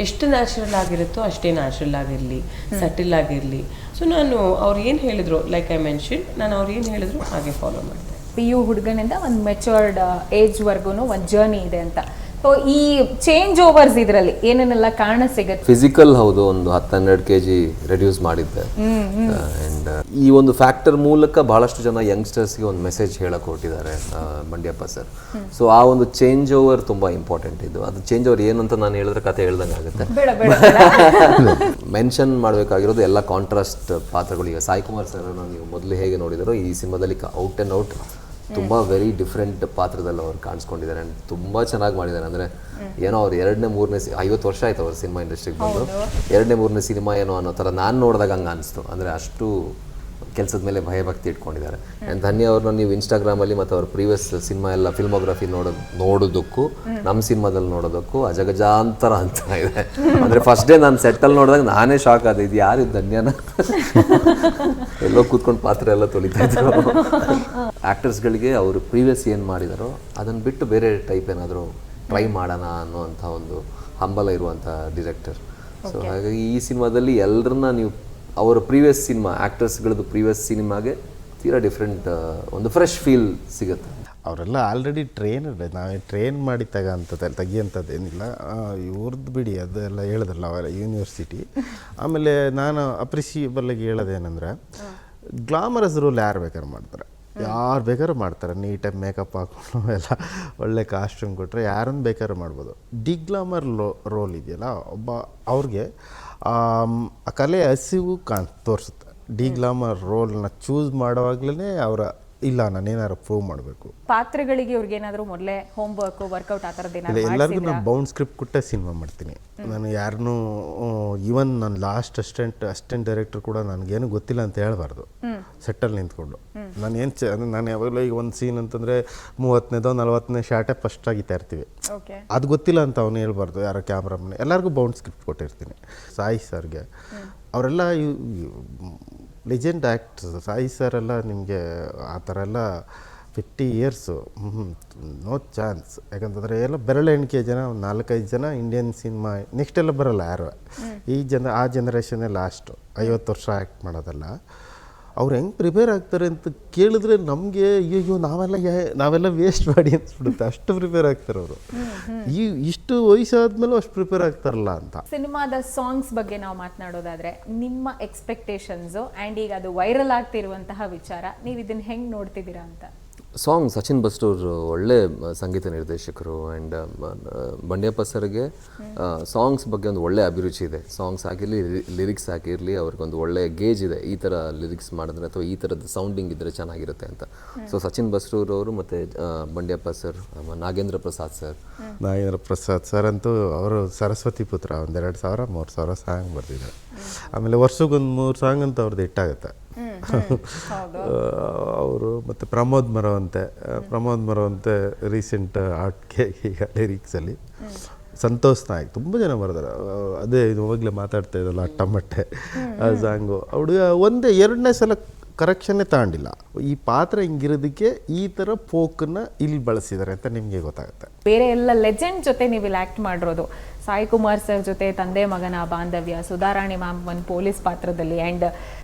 ಎಷ್ಟು ನ್ಯಾಚುರಲ್ ಆಗಿರುತ್ತೋ ಅಷ್ಟೇ ನ್ಯಾಚುರಲ್ ಆಗಿರಲಿ, ಸಟಿಲ್ ಆಗಿರಲಿ, ಸೊ ನಾನು ಅವ್ರು ಏನು ಹೇಳಿದ್ರು, ಲೈಕ್ ಐ ಮೆನ್ಷನ್, ನಾನು ಅವ್ರು ಏನು ಹೇಳಿದ್ರು ಹಾಗೆ ಫಾಲೋ ಮಾಡಿದೆ. PU ಹುಡುಗನಿಂದ ಒಂದು ಮೆಚೂರ್ಡ್ ಏಜ್ವರೆಗೂ ಒಂದು ಜರ್ನಿ ಇದೆ ಅಂತ. ಸೊ ಈ ಚೇಂಜ್ ಓವರ್ಸ್ ಇದರಲ್ಲಿ ಏನೇನೆಲ್ಲ ಕಾರಣ ಸಿಗುತ್ತೆ? ಫಿಸಿಕಲ್ ಹೌದು, ಒಂದು 10-12 kg ರೆಡ್ಯೂಸ್ ಮಾಡಿದ್ದೆ. ಆ್ಯಂಡ್ ಈ ಒಂದು ಫ್ಯಾಕ್ಟರ್ ಮೂಲಕ ಬಹಳಷ್ಟು ಜನ ಯಂಗ್ಸ್ಟರ್ಸ್ಗೆ ಒಂದು ಮೆಸೇಜ್ ಹೇಳಕ್ಕೆ ಹೊರಟಿದ್ದಾರೆ ಬಂಡಿಯಪ್ಪ ಸರ್. ಸೊ ಆ ಒಂದು ಚೇಂಜ್ ಓವರ್ ತುಂಬ ಇಂಪಾರ್ಟೆಂಟ್ ಇದು. ಅದು ಚೇಂಜ್ ಓವರ್ ಏನು ಅಂತ ನಾನು ಹೇಳಿದ್ರೆ ಕತೆ ಹೇಳ್ದಂಗೆ ಆಗುತ್ತೆ. ಮೆನ್ಷನ್ ಮಾಡಬೇಕಾಗಿರೋದು ಎಲ್ಲ ಕಾಂಟ್ರಾಸ್ಟ್ ಪಾತ್ರಗಳು. ಈಗ ಸಾಯಿ ಕುಮಾರ್ ಸರ್ ನೀವು ಮೊದಲು ಹೇಗೆ ನೋಡಿದಾರೋ ಈ ಸಿನಿಮಾದಲ್ಲಿ ಔಟ್ ಆ್ಯಂಡ್ ಔಟ್ ತುಂಬ ವೆರಿ ಡಿಫ್ರೆಂಟ್ ಪಾತ್ರದಲ್ಲಿ ಅವ್ರು ಕಾಣಿಸ್ಕೊಂಡಿದ್ದಾರೆ. ಆ್ಯಂಡ್ ತುಂಬ ಚೆನ್ನಾಗಿ ಮಾಡಿದ್ದಾರೆ. ಅಂದರೆ ಏನೋ ಅವ್ರು 2ನೇ 3ನೇ 50 ವರ್ಷ ಆಯ್ತು ಅವ್ರು ಸಿನಿಮಾ ಇಂಡಸ್ಟ್ರಿಗೆ ಬಂದು. 2ನೇ 3ನೇ ಸಿನಿಮಾ ಏನೋ ಅನ್ನೋ ಥರ ನಾನು ನೋಡಿದಾಗ ಹಂಗೆ ಅನಿಸ್ತು. ಅಂದರೆ ಅಷ್ಟು ಕೆಲಸದ ಮೇಲೆ ಭಯಭಕ್ತಿ ಇಟ್ಕೊಂಡಿದ್ದಾರೆ. ಆ್ಯಂಡ್ ಧನ್ಯ ಅವ್ರನ್ನ ನೀವು ಇನ್ಸ್ಟಾಗ್ರಾಮಲ್ಲಿ ಮತ್ತು ಅವ್ರ ಪ್ರೀವಿಯಸ್ ಸಿನಿಮಾ ಎಲ್ಲ ಫಿಲ್ಮೋಗ್ರಫಿ ನೋಡೋದಕ್ಕೂ ನಮ್ಮ ಸಿನಿಮಾದಲ್ಲಿ ನೋಡೋದಕ್ಕೂ ಅಜಗಜಾಂತರ ಅಂತ ಇದೆ. ಅಂದರೆ ಫಸ್ಟ್ ಡೇ ನಾನು ಸೆಟ್ಟಲ್ಲಿ ನೋಡಿದಾಗ ನಾನೇ ಶಾಕ್ ಆದೆ, ಇದು ಯಾರು ಧನ್ಯನ ಎಲ್ಲೋ ಕೂತ್ಕೊಂಡು ಪಾತ್ರ ಎಲ್ಲ ತೊಳಿತಾ ಇದ್ರು. ಆ್ಯಕ್ಟರ್ಸ್ಗಳಿಗೆ ಅವರು ಪ್ರೀವಿಯಸ್ ಏನು ಮಾಡಿದಾರೋ ಅದನ್ನು ಬಿಟ್ಟು ಬೇರೆ ಟೈಪ್ ಏನಾದರೂ ಟ್ರೈ ಮಾಡೋಣ ಅನ್ನೋವಂಥ ಒಂದು ಹಂಬಲ ಇರುವಂಥ ಡಿರೆಕ್ಟರ್. ಸೊ ಹಾಗಾಗಿ ಈ ಸಿನಿಮಾದಲ್ಲಿ ಎಲ್ಲರನ್ನ ನೀವು ಅವರ ಪ್ರೀವಿಯಸ್ ಸಿನಿಮಾ ಆ್ಯಕ್ಟರ್ಸ್ಗಳದ್ದು ಪ್ರೀವಿಯಸ್ ಸಿನಿಮಾಗೆ ತೀರಾ ಡಿಫ್ರೆಂಟ್ ಒಂದು ಫ್ರೆಶ್ ಫೀಲ್ ಸಿಗುತ್ತೆ. ಅವರೆಲ್ಲ ಆಲ್ರೆಡಿ ಟ್ರೈನರ್, ನಾವೇ ಟ್ರೈನ್ ಮಾಡಿ ತೆಗಿಯೋಂಥದ್ದೇನಿಲ್ಲ. ಇವ್ರದ್ದು ಬಿಡಿ, ಅದೆಲ್ಲ ಹೇಳ್ದಲ್ಲ ಅವರ ಯೂನಿವರ್ಸಿಟಿ. ಆಮೇಲೆ ನಾನು ಅಪ್ರಿಷಿಯಬಲ್ಲಾಗಿ ಹೇಳೋದೇನೆಂದರೆ, ಗ್ಲಾಮರಸ್ ರೋಲ್ ಯಾರು ಬೇಕಾದ್ರೂ ಮಾಡ್ತಾರೆ, ಯಾರು ಬೇಕಾದ್ರೂ ಮಾಡ್ತಾರೆ. ನೀಟಾಗಿ ಮೇಕಪ್ ಹಾಕೊಂಡು ಎಲ್ಲ ಒಳ್ಳೆ ಕಾಸ್ಟ್ಯೂಮ್ ಕೊಟ್ಟರೆ ಯಾರನ್ನು ಬೇಕಾದ್ರೂ ಮಾಡ್ಬೋದು. ಡಿಗ್ಲಾಮರ್ ರೋಲ್ ಇದೆಯಲ್ಲ, ಒಬ್ಬ ಅವ್ರಿಗೆ ಆ ಕಲೆ ಹಸಿವು ತೋರಿಸುತ್ತೆ. ಡಿಗ್ಲಾಮರ್ ರೋಲ್ನ ಚೂಸ್ ಮಾಡುವಾಗಲೇ ಅವರ ಇಲ್ಲ ನಾನೇನಾದ್ರು ಪ್ರೂವ್ ಮಾಡಬೇಕು. ಪಾತ್ರಗಳಿಗೆ ಇವ್ರಿಗೇನಾದರೂ ಮೊದಲೇ ಹೋಮ್ ವರ್ಕೌಟ್ ಆ ಥರದ್ದು ಇಲ್ಲ, ಎಲ್ಲರಿಗೂ ನಾನು ಬೌಂಡ್ ಸ್ಕ್ರಿಪ್ಟ್ ಕೊಟ್ಟೆ ಸಿನಿಮಾ ಮಾಡ್ತೀನಿ. ನಾನು ಯಾರನ್ನೂ ಈವನ್ ನಾನು ಲಾಸ್ಟ್ ಅಸಿಸ್ಟೆಂಟ್ ಡೈರೆಕ್ಟರ್ ಕೂಡ ನನಗೇನು ಗೊತ್ತಿಲ್ಲ ಅಂತ ಹೇಳ್ಬಾರ್ದು ಸೆಟ್ಟಲ್ಲಿ ನಿಂತ್ಕೊಂಡು. ನಾನು ಯಾವಾಗಲೂ ಈಗ ಒಂದು ಸೀನ್ ಅಂತಂದರೆ 30ನೇದೋ 40ನೇ ಶಾರ್ಟೇ ಫಸ್ಟ್ ಆಗಿತ್ತಾ ಇರ್ತೀವಿ. ಅದು ಗೊತ್ತಿಲ್ಲ ಅಂತ ಅವನು ಹೇಳ್ಬಾರ್ದು. ಯಾರೋ ಕ್ಯಾಮ್ರಾಮನ್ ಎಲ್ಲರಿಗೂ ಬೌಂಡ್ ಸ್ಕ್ರಿಪ್ಟ್ ಕೊಟ್ಟಿರ್ತೀನಿ. ಸಾಯಿ ಸರ್ಗೆ ಅವರೆಲ್ಲ ಲೆಜೆಂಡ್ ಆ್ಯಕ್ಟ್ಸ್. ಸಾಯಿ ಸರ್ ಎಲ್ಲ ನಿಮಗೆ ಆ ಥರ ಎಲ್ಲ 50 ಇಯರ್ಸು ನೋ ಚಾನ್ಸ್. ಯಾಕಂತಂದರೆ ಎಲ್ಲ ಬೆರಳು ಎಣಿಕೆ ಜನ, ಒಂದು 4-5 ಜನ ಇಂಡಿಯನ್ ಸಿನಿಮಾ ನೆಕ್ಸ್ಟ್ ಎಲ್ಲ ಬರೋಲ್ಲ ಯಾರು. ಆ ಜನ್ರೇಷನ್ನೇ ಲಾಸ್ಟು 50 ವರ್ಷ ಆ್ಯಕ್ಟ್ ಮಾಡೋದಲ್ಲ. ಅವ್ರು ಹೆಂಗೆ ಪ್ರಿಪೇರ್ ಆಗ್ತಾರೆ ಅಂತ ಕೇಳಿದ್ರೆ ನಮಗೆ ಅಯ್ಯೋ ನಾವೆಲ್ಲ ವೇಸ್ಟ್ ಮಾಡಿ ಅನ್ಸ್ಬಿಡುತ್ತೆ. ಅಷ್ಟು ಪ್ರಿಪೇರ್ ಆಗ್ತಾರೆ ಅವರು. ಇಷ್ಟು ವಯಸ್ಸಾದ್ಮೇಲೂ ಅಷ್ಟು ಪ್ರಿಪೇರ್ ಆಗ್ತಾರಲ್ಲ ಅಂತ. ಸಿನಿಮಾದ ಸಾಂಗ್ಸ್ ಬಗ್ಗೆ ನಾವು ಮಾತನಾಡೋದಾದ್ರೆ ನಿಮ್ಮ ಎಕ್ಸ್ಪೆಕ್ಟೇಷನ್ಸು ಆ್ಯಂಡ್ ಈಗ ಅದು ವೈರಲ್ ಆಗ್ತಿರುವಂತಹ ವಿಚಾರ, ನೀವು ಇದನ್ನು ಹೆಂಗೆ ನೋಡ್ತಿದ್ದೀರಾ ಅಂತ? ಸಾಂಗ್ ಸಚಿನ್ ಬಸ್ಟೂರ್ ಒಳ್ಳೆ ಸಂಗೀತ ನಿರ್ದೇಶಕರು. ಆ್ಯಂಡ್ ಬಂಡಿಯಪ್ಪ ಸರ್ಗೆ ಸಾಂಗ್ಸ್ ಬಗ್ಗೆ ಒಂದು ಒಳ್ಳೆ ಅಭಿರುಚಿ ಇದೆ. ಸಾಂಗ್ಸ್ ಆಗಿರಲಿ, ಲಿರಿಕ್ಸ್ ಆಗಿರಲಿ, ಅವ್ರಿಗೊಂದು ಒಳ್ಳೆ ಗೇಜ್ ಇದೆ. ಈ ಥರ ಲಿರಿಕ್ಸ್ ಮಾಡಿದ್ರೆ ಅಥವಾ ಈ ಥರದ ಸೌಂಡಿಂಗ್ ಇದ್ದರೆ ಚೆನ್ನಾಗಿರುತ್ತೆ ಅಂತ. ಸೊ ಸಚಿನ್ ಬಸ್ಟೂರ್ ಅವರು ಮತ್ತು ಬಂಡಿಯಪ್ಪ ಸರ್, ನಾಗೇಂದ್ರ ಪ್ರಸಾದ್ ಸರ್ ಅಂತೂ ಅವರು ಸರಸ್ವತಿ ಪುತ್ರ. 2,000-3,000 ಸಾಂಗ್ ಬರ್ತಿದ್ದಾರೆ. ಆಮೇಲೆ ವರ್ಷಕ್ಕೊಂದು 3 ಸಾಂಗ್ ಅಂತ ಅವ್ರದ್ದು ಹಿಟ್ಟಾಗುತ್ತೆ. ಅವರು ಮತ್ತು ಪ್ರಮೋದ್ ಮರವಂತೆ ರೀಸೆಂಟ್ ಆರ್ಟ್ಗೆ ಈಗ ಲಿರಿಕ್ಸಲ್ಲಿ ಸಂತೋಷ್ ನಾಯಕ್ ತುಂಬ ಜನ ಬರ್ತಾರೆ. ಅದೇ ಇವಾಗಲೇ ಮಾತಾಡ್ತಾ ಇದ್ದಲ್ಲ ಅಟ್ಟಮಟ್ಟೆ ಆ ಸಾಂಗು. ಹುಡುಗ 2ನೇ ಸಲ ಕರೆಕ್ಷನ್ನೇ ತಗೊಂಡಿಲ್ಲ. ಈ ಪಾತ್ರ ಹಿಂಗಿರೋದಕ್ಕೆ ಈ ಥರ ಫೋಕನ್ನ ಇಲ್ಲಿ ಬಳಸಿದ್ದಾರೆ ಅಂತ ನಿಮಗೆ ಗೊತ್ತಾಗುತ್ತೆ. ಬೇರೆ ಎಲ್ಲ ಲೆಜೆಂಡ್ ಜೊತೆ ನೀವು ಇಲ್ಲಿ ಆ್ಯಕ್ಟ್ ಮಾಡಿರೋದು, ಸಾಯಿ ಕುಮಾರ್ ಸರ್ ಜೊತೆ ತಂದೆ ಮಗನ ಬಾಂಧವ್ಯ, ಸುಧಾರಾಣಿ ಮ್ಯಾಮ್ ಒಂದು ಪೊಲೀಸ್ ಪಾತ್ರದಲ್ಲಿ, and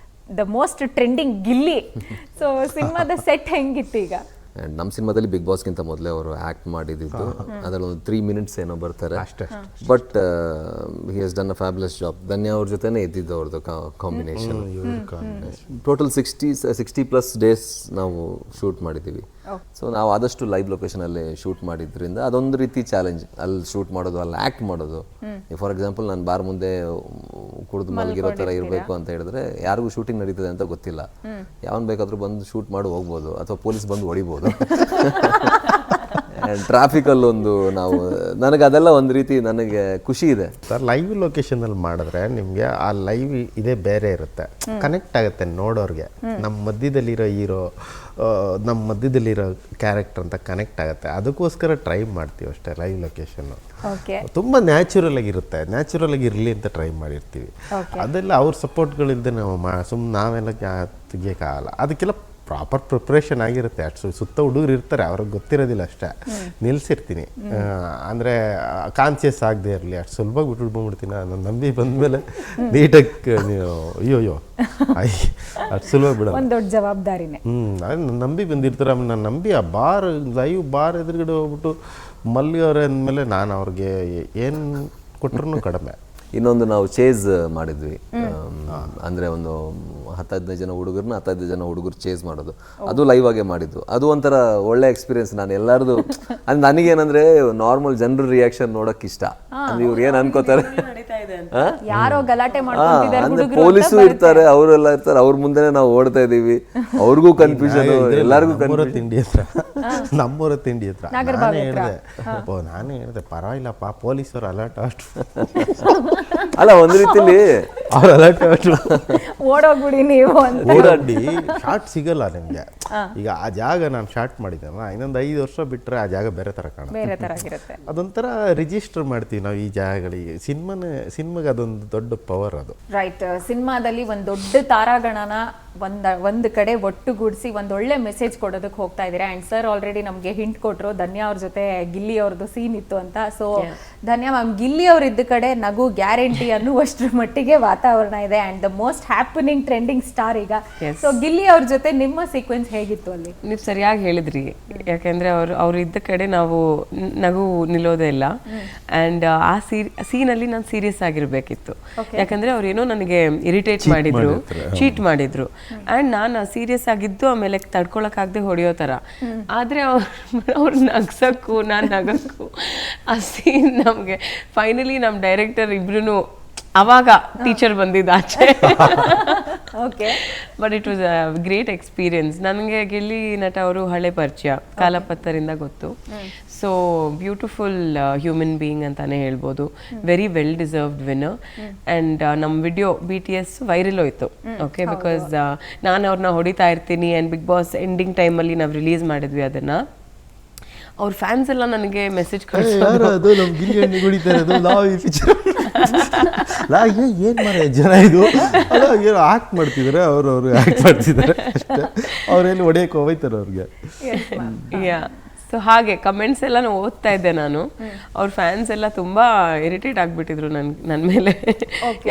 the most trending Gilli. So ಸಿನಿಮಾದ ಸೆಟ್ ಹೆಂಗಿತ್ತು ಈಗ? ಆ್ಯಂಡ್ ನಮ್ಮ ಸಿನಿಮಾದಲ್ಲಿ ಬಿಗ್ ಬಾಸ್ಗಿಂತ ಮೊದಲೇ ಅವರು ಆ್ಯಕ್ಟ್ ಮಾಡಿದ್ದು. ಅದರಲ್ಲಿ ಒಂದು 3 ಮಿನಿಟ್ಸ್ ಏನೋ ಬರ್ತಾರೆ. But he has done a fabulous job. Dhanya ಅವ್ರ ಜೊತೆನೇ ಇದ್ದಿದ್ದು ಅವ್ರದ್ದು ಕಾಂಬಿನೇಷನ್. ಟೋಟಲ್ 60+ ಡೇಸ್ ನಾವು ಶೂಟ್ ಮಾಡಿದ್ದೀವಿ. ಸೊ ನಾವು ಆದಷ್ಟು ಲೈವ್ ಲೊಕೇಶನಲ್ಲೇ ಶೂಟ್ ಮಾಡಿದ್ರಿಂದ ಅದೊಂದು ರೀತಿ ಚಾಲೆಂಜ್. ಅಲ್ಲಿ ಶೂಟ್ ಮಾಡೋದು, ಅಲ್ಲಿ ಆ್ಯಕ್ಟ್ ಮಾಡೋದು. ಫಾರ್ ಎಕ್ಸಾಂಪಲ್ ನಾನು ಬಾರ್ ಮುಂದೆ ಕುಡಿದು ಮಲಗಿರೋ ಥರ ಇರಬೇಕು ಅಂತ ಹೇಳಿದ್ರೆ ಯಾರಿಗೂ ಶೂಟಿಂಗ್ ನಡೀತದೆ ಅಂತ ಗೊತ್ತಿಲ್ಲ. ಯಾವನ್ ಬೇಕಾದರೂ ಬಂದು ಶೂಟ್ ಮಾಡಿ ಹೋಗ್ಬೋದು, ಅಥವಾ ಪೊಲೀಸ್ ಬಂದು ಹೊಡಿಬೋದು. ಟ್ರಾಫಿಕಲ್ಲೊಂದು ನನಗೆ ಅದೆಲ್ಲ ಒಂದು ರೀತಿ ನನಗೆ ಖುಷಿ ಇದೆ. ಸರ್ ಲೈವ್ ಲೊಕೇಶನಲ್ಲಿ ಮಾಡಿದ್ರೆ ನಿಮಗೆ ಆ ಲೈವ್ ಇದೇ ಬೇರೆ ಇರುತ್ತೆ, ಕನೆಕ್ಟ್ ಆಗುತ್ತೆ ನೋಡೋರಿಗೆ. ನಮ್ಮ ಮಧ್ಯದಲ್ಲಿರೋ ಹೀರೋ, ನಮ್ಮ ಮಧ್ಯದಲ್ಲಿರೋ ಕ್ಯಾರೆಕ್ಟರ್ ಅಂತ ಕನೆಕ್ಟ್ ಆಗುತ್ತೆ. ಅದಕ್ಕೋಸ್ಕರ ಟ್ರೈ ಮಾಡ್ತೀವಿ ಅಷ್ಟೇ. ಲೈವ್ ಲೊಕೇಶನ್ನು ತುಂಬ ನ್ಯಾಚುರಲ್ ಆಗಿರುತ್ತೆ. ನ್ಯಾಚುರಲ್ ಆಗಿ ಇರಲಿ ಅಂತ ಟ್ರೈ ಮಾಡಿರ್ತೀವಿ. ಅದೆಲ್ಲ ಅವ್ರ ಸಪೋರ್ಟ್ಗಳಿಲ್ಲದೆ ನಾವು ನಾವೆಲ್ಲ ತೆಗಿಯೋಕ್ಕಾಗಲ್ಲ. ಅದಕ್ಕೆಲ್ಲ ಪ್ರಾಪರ್ ಪ್ರಿಪ್ರೇಷನ್ ಆಗಿರುತ್ತೆ ಅಷ್ಟು ಸುತ್ತ ಹುಡುಗರು ಇರ್ತಾರೆ, ಅವ್ರಿಗೆ ಗೊತ್ತಿರೋದಿಲ್ಲ ಅಷ್ಟೇ. ನಿಲ್ಸಿರ್ತೀನಿ ಅಂದರೆ ಕಾನ್ಸಿಯಸ್ ಆಗದೆ ಇರಲಿ, ಅಷ್ಟು ಸುಲಭ ಬಿಟ್ಬಿಡ್ತೀನಿ. ನಾನು ನಂಬಿ ಬಂದಮೇಲೆ ನೀಟಾಗಿ ನೀವು ಅಯ್ಯೋ ಅಷ್ಟು ಸುಲಭ ಬಿಡ ಒಂದು ದೊಡ್ಡ ಜವಾಬ್ದಾರಿನೇ. ನಾನು ನಂಬಿ ಬಂದಿರ್ತಾರೆ. ನಾನು ನಂಬಿ ಆ ಲೈವ್ ಬಾರ್ ಎದುರುಗಡೆ ಹೋಗ್ಬಿಟ್ಟು ಮಲ್ಲಿಗವ್ರೆ ಅಂದಮೇಲೆ ನಾನು ಅವ್ರಿಗೆ ಏನು ಕೊಟ್ಟರು ಕಡಿಮೆ. ಇನ್ನೊಂದು ನಾವು ಚೇಸ್ ಮಾಡಿದ್ವಿ, ಅಂದರೆ ಒಂದು 10-15 ಜನ ಹುಡುಗರನ್ನ 15 ಜನ ಹುಡುಗರು ಚೇಸ್ ಮಾಡೋದು, ಅದು ಲೈವ್ ಆಗೇ ಮಾಡಿದ್ದು. ಅದು ಒಂಥರ ಒಳ್ಳೆ ಎಕ್ಸ್ಪೀರಿಯನ್ಸ್. ನಾನು ಎಲ್ಲರದು ಅಂದ್ರೆ ನನಗೇನಂದ್ರೆ ನಾರ್ಮಲ್ ಜನರ ರಿಯಾಕ್ಷನ್ ನೋಡಕ್ ಇಷ್ಟ. ಅಂದ್ರೆ ಇವ್ರು ಏನ್ ಅನ್ಕೋತಾರೆ, ಯಾರೋ ಗಲಾಟೆ ಮಾಡ್ಕೊಂತಿದ್ದಾರೆ, ಅಂದ್ರೆ ಪೊಲೀಸು ಇರ್ತಾರೆ, ಅವರೆಲ್ಲ ಇರ್ತಾರೆ, ಅವ್ರ ಮುಂದೆನೆ ನಾವು ಓಡ್ತಾ ಇದೀವಿ, ಅವ್ರಿಗೂ ಕನ್ಫ್ಯೂಷನ್, ಎಲ್ಲರಿಗೂ ತಿಂಡಿ ಹತ್ರ, ನಮ್ಮೂರ ತಿಂಡಿ ಹತ್ರ ನಾನೇ ಹೇಳಿದೆ ಪರವಾಗಿಲ್ಲಪ್ಪ ಪೊಲೀಸರು ಅಲರ್ಟ್ ಅಷ್ಟು ಅಲ್ಲ, ಒಂದ್ ರೀತಿಲಿ ಅವ್ರು ಅಲರ್ಟ್ ಓಡೋಗ್ಬಿಡಿ ನೀವು ಅಂತ. ಓಡಾಡಿ ಶಾರ್ಟ್ ಸಿಗಲ್ಲ ನಿಮಗೆ. ಈಗ ಆ ಜಾಗ ನಾನು ಶಾರ್ಟ್ ಮಾಡಿದ್ದೆಲ್ಲ, ಇನ್ನೊಂದು 5 ವರ್ಷ ಬಿಟ್ಟರೆ ಆ ಜಾಗ ಬೇರೆ ಥರ ಕಾಣುತ್ತೆ, ಬೇರೆ ಥರ ಆಗಿರುತ್ತೆ. ಅದೊಂಥರ ರಿಜಿಸ್ಟರ್ ಮಾಡ್ತೀವಿ ನಾವು ಈ ಜಾಗಗಳಿಗೆ. ಸಿನಿಮಾಗೆ ಅದೊಂದು ದೊಡ್ಡ ಪವರ್ ಅದು. ರೈಟ್. ಸಿನಿಮಾದಲ್ಲಿ ಒಂದು ದೊಡ್ಡ ತಾರಾಗಣನ ಒಂದು ಕಡೆ ಒಟ್ಟುಗೂಡಿಸಿ ಒಂದೊಳ್ಳೆ ಮೆಸೇಜ್ ಕೊಡೋದಕ್ಕೆ ಹೋಗ್ತಾ ಇದ್ದೀರಾ. ಆ್ಯಂಡ್ ಸರ್ ಆಲ್ರೆಡಿ ನಮಗೆ ಹಿಂಟ್ ಕೊಟ್ಟರು, ಧನ್ಯಾ ಅವ್ರ ಜೊತೆ ಗಿಲ್ಲಿ ಅವ್ರದ್ದು ಸೀನ್ ಇತ್ತು ಅಂತ. ಸೊ ಧನ್ಯಾ ಮ್ಯಾಮ್, ಗಿಲ್ಲಿ ಅವ್ರ ಇದ್ದ ಕಡೆ ನಗು ಗ್ಯಾರಂಟಿ ಅನ್ನುವಷ್ಟರ ಮಟ್ಟಿಗೆ ವಾತಾವರಣ ಇದೆ. And the most happening trending star ಈಗ. ಸೊ ಗಿಲ್ಲಿ ಅವ್ರ ಜೊತೆ ನಿಮ್ಮ ಸೀಕ್ವೆನ್ಸ್ ಹೇಗಿತ್ತು ಅಲ್ಲಿ? ನೀವು ಸರಿಯಾಗಿ ಹೇಳಿದ್ರಿ, ಯಾಕೆಂದ್ರೆ ಅವ್ರು ಇದ್ದ ಕಡೆ ನಾವು ನಗು ನಿಲ್ಲೋದೇ ಇಲ್ಲ. ಆ್ಯಂಡ್ ಆ ಸೀನಲ್ಲಿ ನಾನು ಸೀರಿಯಸ್ ಆಗಿರ್ಬೇಕಿತ್ತು, ಯಾಕಂದ್ರೆ ಅವ್ರು ಏನೋ ನನಗೆ ಇರಿಟೇಟ್ ಮಾಡಿದ್ರು, ಚೀಟ್ ಮಾಡಿದ್ರು. ಆ್ಯಂಡ್ ನಾನು ಸೀರಿಯಸ್ ಆಗಿದ್ದು ಆಮೇಲೆ ತಡ್ಕೊಳಕ್ಕಾಗದೆ ಹೊಡೆಯೋ ಥರ. ಆದರೆ ಅವ್ರು ನಗ್ಸಕ್ಕೂ ನಾನು ನಗಕ್ಕೂ ಆ ಸೀನ್ ನಮಗೆ ಫೈನಲಿ ನಮ್ಮ ಡೈರೆಕ್ಟರ್ ಇಬ್ರು ಅವಾಗ ಟೀಚರ್ ಬಂದಿದ್ದ ಆಚೆ. Okay, but it was a great experience. ನನಗೆ ಗಿಲ್ಲಿ ನಟ ಅವರು ಹಳೆ ಪರಿಚಯ, ಕಾಲಪತ್ತರಿಂದ ಗೊತ್ತು. ಸೊ ಬ್ಯೂಟಿಫುಲ್ ಹ್ಯೂಮನ್ ಬೀಯಿಂಗ್ ಅಂತಾನೆ ಹೇಳ್ಬೋದು. Very well deserved winner. And ನಮ್ಮ ವಿಡಿಯೋ BTS ವೈರಲ್ ಹೋಯ್ತು. ಓಕೆ, ಬಿಕಾಸ್ ನಾನು ಅವ್ರನ್ನ ಹೊಡಿತಾ ಇರ್ತೀನಿ. ಆ್ಯಂಡ್ ಬಿಗ್ ಬಾಸ್ ಎಂಡಿಂಗ್ ಟೈಮಲ್ಲಿ ನಾವು ರಿಲೀಸ್ ಮಾಡಿದ್ವಿ ಅದನ್ನು. ಅವ್ರ ಫ್ಯಾನ್ಸ್ ಎಲ್ಲ ನನಗೆ ಮೆಸೇಜ್ ಕಳಿಸೋದು, ಏನು ಮಾಡ ಜನ ಇದು ಏನೋ ಆಕ್ಟ್ ಮಾಡ್ತಿದ್ದಾರೆ, ಅವ್ರು ಆಕ್ಟ್ ಮಾಡ್ತಿದ್ದಾರೆ ಅಷ್ಟೇ, ಅವ್ರೇನು ಹೊಡೆಯಕ್ಕೆ ಹೋಗ್ತಾರೆ ಅವ್ರಿಗೆ. ಯಾ, ಸೊ ಹಾಗೆ ಕಮೆಂಟ್ಸ್ ಎಲ್ಲ ಓದ್ತಾ ಇದ್ದೆ ನಾನು. ಅವ್ರ ಫ್ಯಾನ್ಸ್ ಎಲ್ಲ ತುಂಬಾ ಇರಿಟೇಟ್ ಆಗ್ಬಿಟ್ಟಿದ್ರು ನನ್ನ ಮೇಲೆ.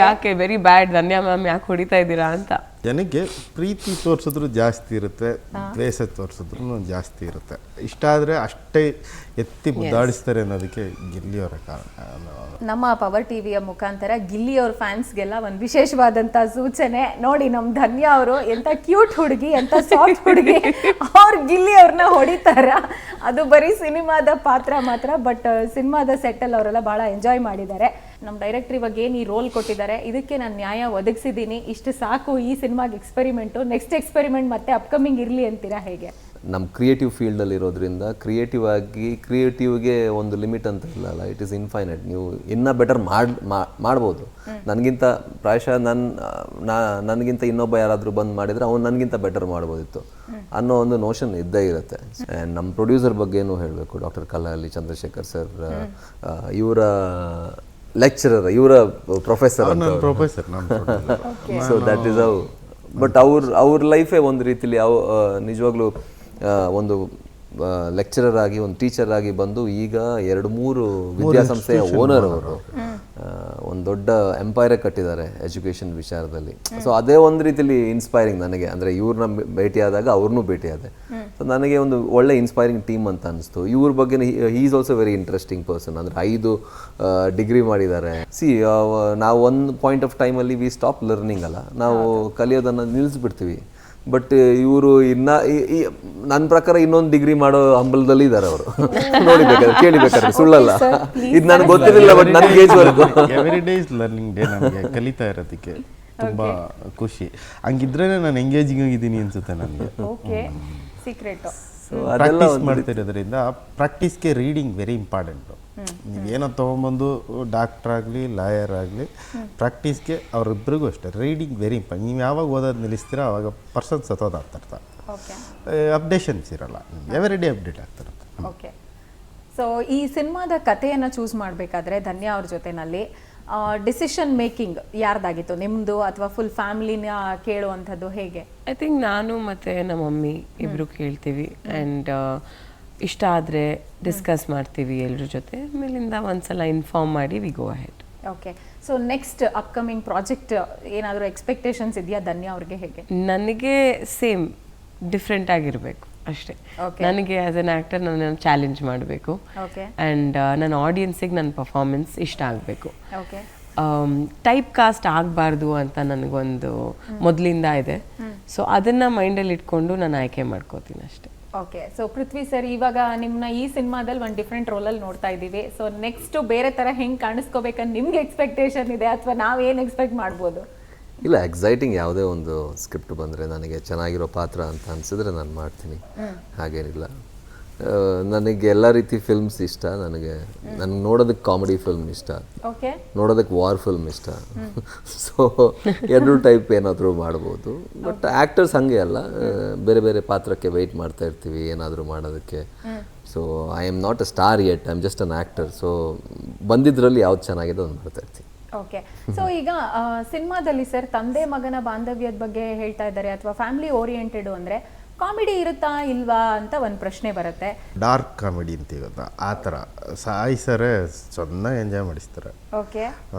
ಯಾಕೆ ವೆರಿ ಬ್ಯಾಡ್ ಧನ್ಯಾ ಮ್ಯಾಮ್, ಯಾಕೆ ಹೊಡಿತಾ ಇದ್ದೀರಾ ಅಂತ. ಜನಕ್ಕೆ ಪ್ರೀತಿ ತೋರಿಸಿದ್ರು ಜಾಸ್ತಿ ಇರುತ್ತೆ, ದ್ವೇಷ ತೋರಿಸಿದ್ರು ಜಾಸ್ತಿ ಇರುತ್ತೆ. ಇಷ್ಟ ಆದರೆ ಅಷ್ಟೇ ಎತ್ತಿ ಮುದ್ದಾಡಿಸ್ತಾರೆ ಅನ್ನೋದಕ್ಕೆ ಗಿಲ್ಲಿಯವರ ಕಾರಣ. ನಮ್ಮ ಪವರ್ ಟಿವಿಯ ಮುಖಾಂತರ ಗಿಲ್ಲಿ ಅವ್ರ ಫ್ಯಾನ್ಸ್ಗೆಲ್ಲ ಒಂದು ವಿಶೇಷವಾದಂಥ ಸೂಚನೆ. ನೋಡಿ, ನಮ್ಮ ಧನ್ಯಾ ಅವರು ಎಂಥ ಕ್ಯೂಟ್ ಹುಡುಗಿ, ಎಂಥ ಸಾಫ್ಟ್ ಹುಡುಗಿ, ಅವ್ರು ಗಿಲ್ಲಿ ಅವ್ರನ್ನ ಹೊಡಿತಾರ. ಅದು ಬರೀ ಸಿನಿಮಾದ ಪಾತ್ರ ಮಾತ್ರ, ಬಟ್ ಸಿನಿಮಾದ ಸೆಟ್ಟಲ್ಲಿ ಅವರೆಲ್ಲ ಭಾಳ ಎಂಜಾಯ್ ಮಾಡಿದ್ದಾರೆ. ನಮ್ಮ ಡೈರೆಕ್ಟರ್ ಇವಾಗ ಏನು ಈ ರೋಲ್ ಕೊಟ್ಟಿದ್ದಾರೆ, ಇದಕ್ಕೆ ನಾನು ನ್ಯಾಯ ಒದಗಿಸಿದ್ದೀನಿ, ಇಷ್ಟು ಸಾಕು ಈ ಸಿನಿಮಾಗೆ ಎಕ್ಸ್ಪೆರಿಮೆಂಟು. ನೆಕ್ಸ್ಟ್ ಎಕ್ಸ್ಪೆರಿಮೆಂಟ್ ಮತ್ತೆ ಅಪ್ಕಮಿಂಗ್ ಇರಲಿ ಅಂತೀರಾ ಹೇಗೆ? ನಮ್ಮ ಕ್ರಿಯೇಟಿವ್ ಫೀಲ್ಡಲ್ಲಿ ಇರೋದ್ರಿಂದ ಕ್ರಿಯೇಟಿವ್ಗೆ ಒಂದು ಲಿಮಿಟ್ ಅಂತ ಇಲ್ಲಲ್ಲ, ಇಟ್ ಈಸ್ ಇನ್ಫೈನೈಟ್. ನೀವು ಇನ್ನೂ ಬೆಟರ್ ಮಾಡ್ಬೋದು. ನನಗಿಂತ ಪ್ರಾಯಶಃ ನನಗಿಂತ ಇನ್ನೊಬ್ಬ ಯಾರಾದರೂ ಬಂದು ಮಾಡಿದರೆ ಅವ್ನು ನನಗಿಂತ ಬೆಟರ್ ಮಾಡ್ಬೋದಿತ್ತು ಅನ್ನೋ ಒಂದು ನೋಷನ್ ಇದ್ದೇ ಇರುತ್ತೆ. ನಮ್ಮ ಪ್ರೊಡ್ಯೂಸರ್ ಬಗ್ಗೆನೂ ಹೇಳಬೇಕು, ಡಾಕ್ಟರ್ ಕಲ್ಲಾಲಿ ಚಂದ್ರಶೇಖರ್ ಸರ್, ಇವರ ಲೆಕ್ಚರರ್, ಇವರ professor. So that is how. But ಅವ್ರ ಲೈಫೇ ಒಂದು ರೀತಿಲಿ ನಿಜವಾಗ್ಲೂ ಒಂದು ಲೆಕ್ಚರರ್ ಆಗಿ, ಒಂದು ಟೀಚರ್ ಆಗಿ ಬಂದು ಈಗ 2-3 ವಿದ್ಯಾಸಂಸ್ಥೆಯ ಓನರ್ ಅವರು. ಒಂದು ದೊಡ್ಡ ಎಂಪೈರೇ ಕಟ್ಟಿದ್ದಾರೆ ಎಜುಕೇಷನ್ ವಿಚಾರದಲ್ಲಿ. ಸೊ ಅದೇ ಒಂದು ರೀತಿಲಿ ಇನ್ಸ್ಪೈರಿಂಗ್ ನನಗೆ. ಅಂದರೆ ಇವ್ರನ್ನ ಭೇಟಿಯಾದಾಗ ಅವ್ರನ್ನೂ ಭೇಟಿಯಾದೆ. ಸೊ ನನಗೆ ಒಂದು ಒಳ್ಳೆ ಇನ್ಸ್ಪೈರಿಂಗ್ ಟೀಮ್ ಅಂತ ಅನಿಸ್ತು. ಇವ್ರ ಬಗ್ಗೆ he is also very interesting person. ಅಂದರೆ 5 ಡಿಗ್ರಿ ಮಾಡಿದ್ದಾರೆ. ನಾವು ಒಂದು ಪಾಯಿಂಟ್ ಆಫ್ ಟೈಮಲ್ಲಿ ವಿ ಸ್ಟಾಪ್ ಲರ್ನಿಂಗ್ ಅಲ್ಲ, ನಾವು ಕಲಿಯೋದನ್ನು ನಿಲ್ಲಿಸ್ಬಿಡ್ತೀವಿ. ಬಟ್ ಇವರು ನನ್ನ ಪ್ರಕಾರ ಇನ್ನೊಂದು ಡಿಗ್ರಿ ಮಾಡೋ ಹಂಬಲದಲ್ಲಿ ಇದ್ದಾರೆ ಅವರು. ನೋಡಿಬೇಕಾದ್ರೆ ಕೇಳಿಬೇಕಾದ್ರೆ ಸುಳ್ಳಲ್ಲ, ಇದು ನನಗೆ ಗೊತ್ತಿರಲಿಲ್ಲ, ಬಟ್ ನನಗೆ ಏಜ್ವರೆಗೂ every day is learning day. ನಮಗೆ ಕಲಿತಾ ಇರೋದಕ್ಕೆ ತುಂಬಾ ಖುಷಿ. ಹಂಗಿದ್ರೆ ನಾನು ಎಂಗೇಜಿಂಗ್ ಆಗಿದ್ದೀನಿ ಅನ್ಸುತ್ತೆ ನನಗೆ. ಪ್ರಾಕ್ಟೀಸ್ ಮಾಡ್ತಿರೋದ್ರಿಂದ ಪ್ರಾಕ್ಟೀಸ್ಗೆ ರೀಡಿಂಗ್ ವೆರಿ ಇಂಪಾರ್ಟೆಂಟು. ನೀವೇನೋ ತೊಗೊಂಬಂದು ಡಾಕ್ಟ್ರ್ ಆಗಲಿ ಲಾಯರ್ ಆಗಲಿ ಪ್ರಾಕ್ಟೀಸ್ಗೆ ಅವರಿಬ್ಬರಿಗೂ ಅಷ್ಟೇ ರೀಡಿಂಗ್ ವೆರಿ ಇಂಪಾರ್ಟೆಂಟ್. ನೀವು ಯಾವಾಗ ಓದೋದು ನಿಲ್ಲಿಸ್ತೀರೋ ಆವಾಗ ಪರ್ಸನ್ ಸತ್ತೋದಾಗ್ತಿರ್ತಾರೆ, ಅಪ್ಡೇಷನ್ಸ್ ಇರಲ್ಲ, ಎವ್ರಿ ಡೇ ಅಪ್ಡೇಟ್ ಆಗ್ತಿರುತ್ತೆ. ಓಕೆ, ಸೊ ಈ ಸಿನಿಮಾದ ಕಥೆಯನ್ನು ಚೂಸ್ ಮಾಡಬೇಕಾದ್ರೆ ಧನ್ಯಾ ಅವ್ರ ಜೊತೆನಲ್ಲಿ ಡಿಸಿಷನ್ ಮೇಕಿಂಗ್ ಯಾರ್ದಾಗಿತ್ತು, ನಿಮ್ಮದು ಅಥವಾ ಫುಲ್ ಫ್ಯಾಮಿಲಿನ ಕೇಳುವಂಥದ್ದು ಹೇಗೆ? ಐ ಥಿಂಕ್ ನಾನು ಮತ್ತು ನಮ್ಮ ಮಮ್ಮಿ ಇಬ್ಬರು ಕೇಳ್ತೀವಿ ಆ್ಯಂಡ್ ಇಷ್ಟ ಆದರೆ ಡಿಸ್ಕಸ್ ಮಾಡ್ತೀವಿ ಎಲ್ಲರ ಜೊತೆ. ಆಮೇಲಿಂದ ಒಂದ್ಸಲ ಇನ್ಫಾರ್ಮ್ ಮಾಡಿ we go ahead. Okay, so next upcoming project ಏನಾದರೂ ಎಕ್ಸ್ಪೆಕ್ಟೇಷನ್ಸ್ ಇದೆಯಾ ಧನ್ಯ ಅವ್ರಿಗೆ? ಹೇಗೆ? ನನಗೆ ಸೇಮ್ ಡಿಫ್ರೆಂಟ್ ಆಗಿರಬೇಕು ಅಷ್ಟೇ. Okay. ನನಗೆ ಆ್ಯಸ್ ಎನ್ ಆ್ಯಕ್ಟರ್ ನನ್ನ ಚಾಲೆಂಜ್ ಮಾಡಬೇಕು ಓಕೆ ಆ್ಯಂಡ್ ನನ್ನ ಆಡಿಯನ್ಸಿಗೆ ನನ್ನ ಪರ್ಫಾರ್ಮೆನ್ಸ್ ಇಷ್ಟ ಆಗಬೇಕು. ಓಕೆ ಟೈಪ್ ಕಾಸ್ಟ್ ಆಗಬಾರ್ದು ಅಂತ ನನಗೊಂದು ಮೊದಲಿಂದ ಇದೆ. ಸೊ ಅದನ್ನು ಮೈಂಡಲ್ಲಿ ಇಟ್ಕೊಂಡು ನಾನು ಆಯ್ಕೆ ಮಾಡ್ಕೋತೀನಿ ಅಷ್ಟೇ. ಓಕೆ, ಸೊ ಪೃಥ್ವಿ ಸರ್, ಇವಾಗ ನಿಮ್ಮನ್ನ ಈ ಸಿನಿಮಾದಲ್ಲಿ ಒಂದು ಡಿಫ್ರೆಂಟ್ ರೋಲಲ್ಲಿ ನೋಡ್ತಾ ಇದ್ದೀವಿ. ಸೊ ನೆಕ್ಸ್ಟ್ ಬೇರೆ ಥರ ಹೆಂಗೆ ಕಾಣಿಸ್ಕೋಬೇಕಂತ ನಿಮ್ಗೆ ಎಕ್ಸ್ಪೆಕ್ಟೇಷನ್ ಇದೆ ಅಥವಾ ನಾವೇನು ಎಕ್ಸ್ಪೆಕ್ಟ್ ಮಾಡ್ಬೋದು? ಇಲ್ಲ, ಎಕ್ಸೈಟಿಂಗ್ ಯಾವುದೇ ಒಂದು ಸ್ಕ್ರಿಪ್ಟ್ ಬಂದರೆ ನನಗೆ ಚೆನ್ನಾಗಿರೋ ಪಾತ್ರ ಅಂತ ಅನಿಸಿದ್ರೆ ನಾನು ಮಾಡ್ತೀನಿ, ಹಾಗೇನಿಲ್ಲ. ನನಗೆ ಎಲ್ಲ ರೀತಿ ಫಿಲ್ಮ್ಸ್ ಇಷ್ಟ. ನನಗೆ ನೋಡೋದಕ್ಕೆ ಕಾಮಿಡಿ ಫಿಲ್ಮ್ ಇಷ್ಟ, ಓಕೆ, ನೋಡೋದಕ್ಕೆ ವಾರ್ ಫಿಲ್ಮ್ ಇಷ್ಟ. ಸೊ ಎರಡು ಟೈಪ್ ಏನಾದರೂ ಮಾಡ್ಬೋದು. ಬಟ್ ಆ್ಯಕ್ಟರ್ಸ್ ಹಾಗೆ ಅಲ್ಲ, ಬೇರೆ ಬೇರೆ ಪಾತ್ರಕ್ಕೆ ವೆಯ್ಟ್ ಮಾಡ್ತಾ ಇರ್ತೀವಿ ಏನಾದರೂ ಮಾಡೋದಕ್ಕೆ. So I am not a star yet, I am just an actor. So ಬಂದಿದ್ರಲ್ಲಿ ಯಾವ್ದು ಚೆನ್ನಾಗಿದೆ ಅದು ಮಾಡ್ತಾ ಇರ್ತೀನಿ. ಓಕೆ, ಸೊ ಈಗ ಸಿನಿಮಾದಲ್ಲಿ ಸರ್ ತಂದೆ ಮಗನ ಬಾಂಧವ್ಯದ ಬಗ್ಗೆ ಹೇಳ್ತಾ ಇದ್ದಾರೆ ಅಥವಾ ಫ್ಯಾಮಿಲಿ ಓರಿಯೆಂಟೆಡ್ ಅಂದರೆ ಕಾಮಿಡಿ ಇರುತ್ತಾ ಇಲ್ವಾ ಅಂತ ಒಂದು ಪ್ರಶ್ನೆ ಬರುತ್ತೆ. ಡಾರ್ಕ್ ಕಾಮಿಡಿ ಅಂತ ಗೊತ್ತಾ, ಆ ಥರ ಸಾಯಿ ಸರೇ ಚೆನ್ನಾಗಿ ಎಂಜಾಯ್ ಮಾಡಿಸ್ತಾರೆ. ಓಕೆ,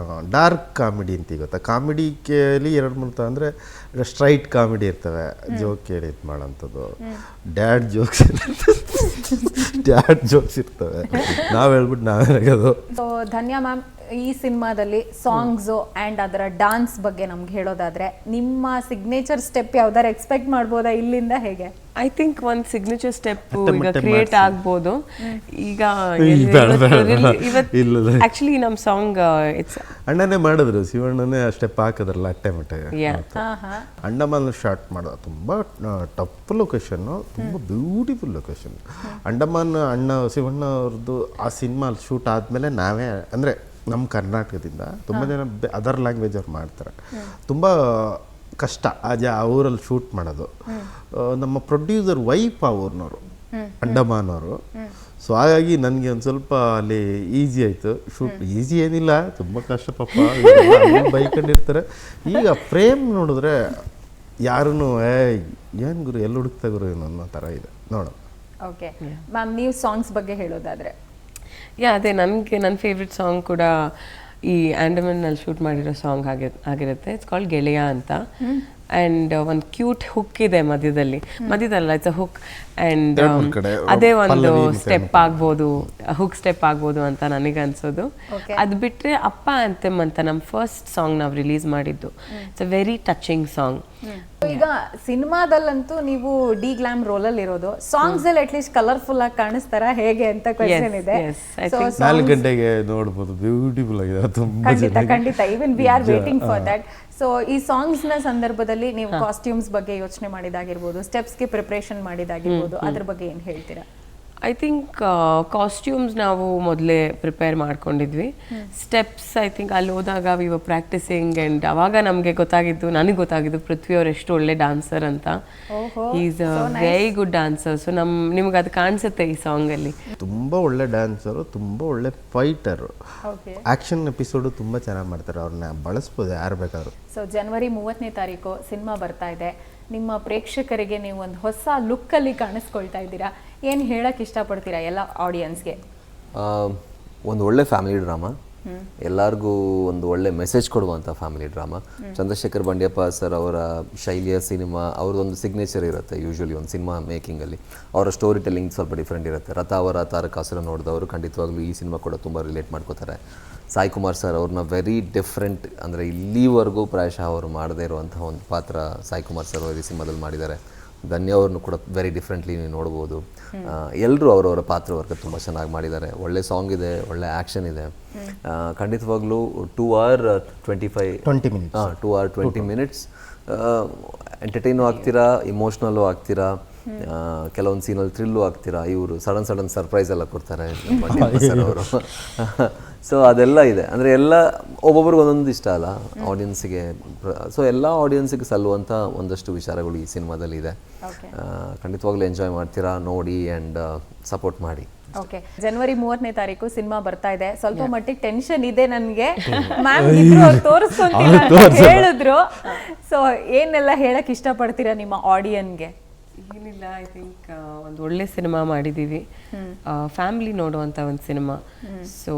ಡಾರ್ಕ್ ಕಾಮಿಡಿ ಅಂತ ಗೊತ್ತಾ, ಕಾಮಿಡಿಲಿ 2-3 ಅಂದರೆ ಸ್ಟ್ರೈಟ್ ಕಾಮಿಡಿ ಇರ್ತವೆ, ಜೋಕ್ ಹೇಳಿ ಇದು ಮಾಡೋಂಥದ್ದು, ಡ್ಯಾಡ್ ಜೋಕ್ಸ್ ಇರ್ತವೆ, ನಾವು ಹೇಳ್ಬಿಟ್ಟು ನಾವೇ ನಗೋದು. ಸೊ ಧನ್ಯ ಮ್ಯಾಮ್, ಈ ಸಿನಿಮಾದಲ್ಲಿ ಸಾಂಗ್ಸು ಆ್ಯಂಡ್ ಅದರ ಡಾನ್ಸ್ ಬಗ್ಗೆ ನಮ್ಗೆ ಹೇಳೋದಾದ್ರೆ ನಿಮ್ಮ ಸಿಗ್ನೇಚರ್ ಸ್ಟೆಪ್ ಯಾವ್ದಾರು ಎಕ್ಸ್ಪೆಕ್ಟ್ ಮಾಡ್ಬೋದಾ ಇಲ್ಲಿಂದ? ಹೇಗೆ? ಐ ಥಿಂಕ್ ಒಂದು ಸಿಗ್ನೇಚರ್ ಸ್ಟೆಪ್ ಈಗ ಕ್ರಿಯೇಟ್ ಆಗ್ಬೋದು. ಈಗ ಆಕ್ಚುಲಿ ನಮ್ಮ ಸಾಂಗ್ ಇಟ್ಸ್ ಅಣ್ಣನೇ ಮಾಡಿದ್ರು, ಶಿವಣ್ಣನೇ ಆ ಸ್ಟೆಪ್ ಹಾಕಿದ್ರಲ್ಲ ಅಟ್ಟೆ ಮಟ್ಟೆ. ಅಂಡಮಾನ್ ಶಾರ್ಟ್ ಮಾಡೋದು ತುಂಬ ಟಫ್ ಲೊಕೇಶನ್ನು, ತುಂಬ ಬ್ಯೂಟಿಫುಲ್ ಲೊಕೇಶನ್. ಅಂಡಮಾನ್ ಶಿವಣ್ಣ ಅವ್ರದ್ದು ಆ ಸಿನಿಮಾ ಶೂಟ್ ಆದಮೇಲೆ ನಾವೇ ಅಂದರೆ ನಮ್ಮ ಕರ್ನಾಟಕದಿಂದ ತುಂಬ ಜನ ಅದರ್ ಲ್ಯಾಂಗ್ವೇಜ್ ಅವ್ರು ಮಾಡ್ತಾರೆ. ತುಂಬ ಕಷ್ಟ ಆ ಊರಲ್ಲಿ ಶೂಟ್ ಮಾಡೋದು. ನಮ್ಮ ಪ್ರೊಡ್ಯೂಸರ್ ವೈಫ್ ಆ ಊರಿನವರು, ಅಂಡಮಾನ್ ಅವರು. ಸೊ ಹಾಗಾಗಿ ನನಗೆ ಒಂದು ಸ್ವಲ್ಪ ಅಲ್ಲಿ ಈಸಿ ಆಯಿತು ಶೂಟ್. ಈಸಿ ಏನಿಲ್ಲ, ತುಂಬ ಕಷ್ಟ ಪಾಪ, ಬೈಕೊಂಡಿರ್ತಾರೆ. ಈಗ ಫ್ರೇಮ್ ನೋಡಿದ್ರೆ ಯಾರೂ ಏನು ಗುರು ಎಲ್ಲಿ ಹುಡುಕ್ತಾ ಗುರು ಅನ್ನೋ ಥರ ಇದೆ ನೋಡು. ಓಕೆ ಮ್ಯಾಮ್, ನೀವು ಸಾಂಗ್ಸ್ ಬಗ್ಗೆ ಹೇಳೋದಾದ್ರೆ? ಅದೇ ನನಗೆ ನನ್ನ ಫೇವ್ರೆಟ್ ಸಾಂಗ್ ಕೂಡ ಈ ಆಂಡಮನ್ನಲ್ಲಿ ಶೂಟ್ ಮಾಡಿರೋ ಸಾಂಗ್ ಆಗಿರುತ್ತೆ. ಇಟ್ಸ್ ಕಾಲ್ಡ್ ಗೆಳೆಯ ಅಂತ. ಆ್ಯಂಡ್ ಒಂದು ಕ್ಯೂಟ್ ಹುಕ್ ಇದೆ ಮಧ್ಯದಲ್ಲ, ಇಟ್ಸ್ ಅ ಹುಕ್. ಆ್ಯಂಡ್ ಅದೇ ಒಂದು ಸ್ಟೆಪ್ ಆಗ್ಬೋದು, ಹುಕ್ ಸ್ಟೆಪ್ ಆಗ್ಬೋದು ಅಂತ ನನಗೆ ಅನ್ಸೋದು. ಅದು ಬಿಟ್ಟರೆ ಅಪ್ಪ ಆಂಥೆಮ್ ಅಂತ ನಮ್ಮ ಫಸ್ಟ್ ಸಾಂಗ್ ನಾವು ರಿಲೀಸ್ ಮಾಡಿದ್ದು. It's a very touching song. ಈಗ ಸಿನಿಮಾದಲ್ಲಂತೂ ನೀವು ಡಿ ಗ್ಲಾಮ್ ರೋಲಲ್ಲಿ ಇರೋದು, ಸಾಂಗ್ಸ್ ಅಲ್ಲಿ ಅಟ್ಲೀಸ್ಟ್ ಕಲರ್ಫುಲ್ ಆಗಿ ಕಾಣಿಸ್ತಾರ ಹೇಗೆ ಅಂತ ಕ್ವೆಶ್ಚನ್ ಇದೆ. 4 ಗಂಟೆಗೆ ನೋಡ್ಬೋದು, ಬ್ಯೂಟಿಫುಲ್ ಆಗಿದೆ. ಖಂಡಿತ even we are waiting for that. So ಈ ಸಾಂಗ್ಸ್ ನ ಸಂದರ್ಭದಲ್ಲಿ ನೀವು ಕಾಸ್ಟ್ಯೂಮ್ಸ್ ಬಗ್ಗೆ ಯೋಚನೆ ಮಾಡಿದಾಗಿರ್ಬೋದು, ಸ್ಟೆಪ್ಸ್ಗೆ ಪ್ರಿಪರೇಷನ್ ಮಾಡಿದಾಗಿರ್ಬೋದು, ಅದ್ರ ಬಗ್ಗೆ ಏನು ಹೇಳ್ತೀರಾ? ಐ ಥಿಂಕ್ ಕಾಸ್ಟ್ಯೂಮ್ಸ್ ನಾವು ಮೊದಲೇ ಪ್ರಿಪೇರ್ ಮಾಡ್ಕೊಂಡಿದ್ವಿ. ಸ್ಟೆಪ್ಸ್ ಐ ಥಿಂಕ್ ಅಲ್ಲಿ ಹೋದಾಗ ವಿ ವರ್ ಪ್ರಾಕ್ಟಿಸಿಂಗ್ ಆ್ಯಂಡ್ ಅವಾಗ ನಮಗೆ ನನಗೆ ಗೊತ್ತಾಗಿದ್ದು ಪೃಥ್ವಿ ಅವ್ರು ಎಷ್ಟು ಒಳ್ಳೆ ಡಾನ್ಸರ್ ಅಂತ. Is a very good dancer. So ನಿಮ್ಗೆ ಅದು ಕಾಣಿಸುತ್ತೆ ಈ ಸಾಂಗಲ್ಲಿ. ತುಂಬ ಒಳ್ಳೆ ಡ್ಯಾನ್ಸರು, ತುಂಬ ಒಳ್ಳೆ ಫೈಟರು. ಆ್ಯಕ್ಷನ್ ಎಪಿಸೋಡು ತುಂಬ ಚೆನ್ನಾಗಿ ಮಾಡ್ತಾರೆ, ಅವ್ರನ್ನ ಬಳಸ್ಬೋದು ಯಾರು ಬೇಕಾದ್ರು. ಸೊ ಜನವರಿ 30ನೇ ತಾರೀಕು ಸಿನಿಮಾ ಬರ್ತಾ ಇದೆ. ನಿಮ್ಮ ಪ್ರೇಕ್ಷಕರಿಗೆ ನೀವು ಒಂದು ಹೊಸ ಲುಕ್ಕಲ್ಲಿ ಕಾಣಿಸ್ಕೊಳ್ತಾ ಇದ್ದೀರಾ, ಏನು ಹೇಳಕ್ಕೆ ಇಷ್ಟಪಡ್ತೀರಾ ಎಲ್ಲ ಆಡಿಯನ್ಸ್ಗೆ? ಒಂದು ಒಳ್ಳೆ ಫ್ಯಾಮಿಲಿ ಡ್ರಾಮಾ, ಎಲ್ಲರಿಗೂ ಒಂದು ಒಳ್ಳೆ ಮೆಸೇಜ್ ಕೊಡುವಂಥ ಫ್ಯಾಮಿಲಿ ಡ್ರಾಮಾ. ಚಂದ್ರಶೇಖರ್ ಬಂಡ್ಯಪ್ಪ ಸರ್ ಅವರ ಶೈಲಿಯ ಸಿನಿಮಾ, ಅವ್ರದ್ದೊಂದು ಸಿಗ್ನೇಚರ್ ಇರುತ್ತೆ ಯೂಶ್ವಲಿ ಒಂದು ಸಿನಿಮಾ ಮೇಕಿಂಗಲ್ಲಿ. ಅವರ ಸ್ಟೋರಿ ಟೆಲ್ಲಿಂಗ್ ಸ್ವಲ್ಪ ಡಿಫ್ರೆಂಟ್ ಇರುತ್ತೆ. ರಥ ಅವರ ತಾರಕಾಸುರ ನೋಡಿದವರು ಖಂಡಿತವಾಗ್ಲೂ ಈ ಸಿನಿಮಾ ಕೂಡ ತುಂಬ ರಿಲೇಟ್ ಮಾಡ್ಕೋತಾರೆ. ಸಾಯಿ ಕುಮಾರ್ ಸರ್ ಅವ್ರನ್ನ ವೆರಿ ಡಿಫ್ರೆಂಟ್, ಅಂದರೆ ಇಲ್ಲಿವರೆಗೂ ಪ್ರಾಯಶಃ ಅವರು ಮಾಡದೇ ಇರುವಂತಹ ಒಂದು ಪಾತ್ರ ಸಾಯಿ ಕುಮಾರ್ ಸರ್ ಅವರು ಈ ಸಿನಿಮಾದಲ್ಲಿ ಮಾಡಿದ್ದಾರೆ. ಧನ್ಯ ಅವ್ರನ್ನು ಕೂಡ ವೆರಿ ಡಿಫ್ರೆಂಟ್ಲಿ ನೀವು ನೋಡ್ಬೋದು. ಎಲ್ಲರೂ ಅವರವರ ಪಾತ್ರವರ್ಗ ತುಂಬ ಚೆನ್ನಾಗಿ ಮಾಡಿದ್ದಾರೆ. ಒಳ್ಳೆ ಸಾಂಗ್ ಇದೆ, ಒಳ್ಳೆ ಆ್ಯಕ್ಷನ್ ಇದೆ. ಖಂಡಿತವಾಗ್ಲೂ 2 hour 20 minutes ಎಂಟರ್ಟೈನು ಆಗ್ತೀರಾ, ಇಮೋಷ್ನಲ್ಲು ಆಗ್ತೀರಾ, ಕೆಲವೊಂದು ಸೀನಲ್ಲಿ ಥ್ರಿಲ್ಲು ಆಗ್ತೀರಾ. ಇವರು ಸಡನ್ ಸರ್ಪ್ರೈಸ್ ಎಲ್ಲ ಕೊಡ್ತಾರೆ ಸರ್ ಅವರು. ಸೊ ಅದೆಲ್ಲ ಇದೆ ಅಂದರೆ ಎಲ್ಲ ಒಬ್ಬೊಬ್ರಿಗೆ ಒಂದೊಂದು ಇಷ್ಟ ಅಲ್ಲ ಆಡಿಯನ್ಸಿಗೆ. ಸೊ ಎಲ್ಲ ಆಡಿಯನ್ಸಿಗೆ ಸಲ್ಲುವಂಥ ಒಂದಷ್ಟು ವಿಚಾರಗಳು ಈ ಸಿನಿಮಾದಲ್ಲಿ ಇದೆ. ಖಂಡಿತವಾಗ್ಲೂ ಎಂಜಾಯ್ ಮಾಡ್ತೀರಾ, ನೋಡಿ ಆ್ಯಂಡ್ ಸಪೋರ್ಟ್ ಮಾಡಿ. ಓಕೆ, ಜನವರಿ 30ನೇ ತಾರೀಕು ಸಿನಿಮಾ ಬರ್ತಾ ಇದೆ. ಸ್ವಲ್ಪ ಮಟ್ಟಿಗೆ ಟೆನ್ಷನ್ ಇದೆ ನನಗೆ. ಮ್ಯಾಮ್ ಇದ್ರು ತೋರಿಸ್ಕೊಂತೀರಾ ಅಂತ ಹೇಳಿದ್ರು. ಸೊ ಏನೆಲ್ಲ ಹೇಳಕ್ ಇಷ್ಟಪಡ್ತೀರಾ ನಿಮ್ಮ ಆಡಿಯನ್ಗೆ? ಏನಿಲ್ಲ, ಐ ಥಿಂಕ್ ಒಂದು ಒಳ್ಳೆ ಸಿನಿಮಾ ಮಾಡಿದ್ದೀವಿ, ಫ್ಯಾಮಿಲಿ ನೋಡುವಂಥ ಒಂದು ಸಿನಿಮಾ. ಸೊ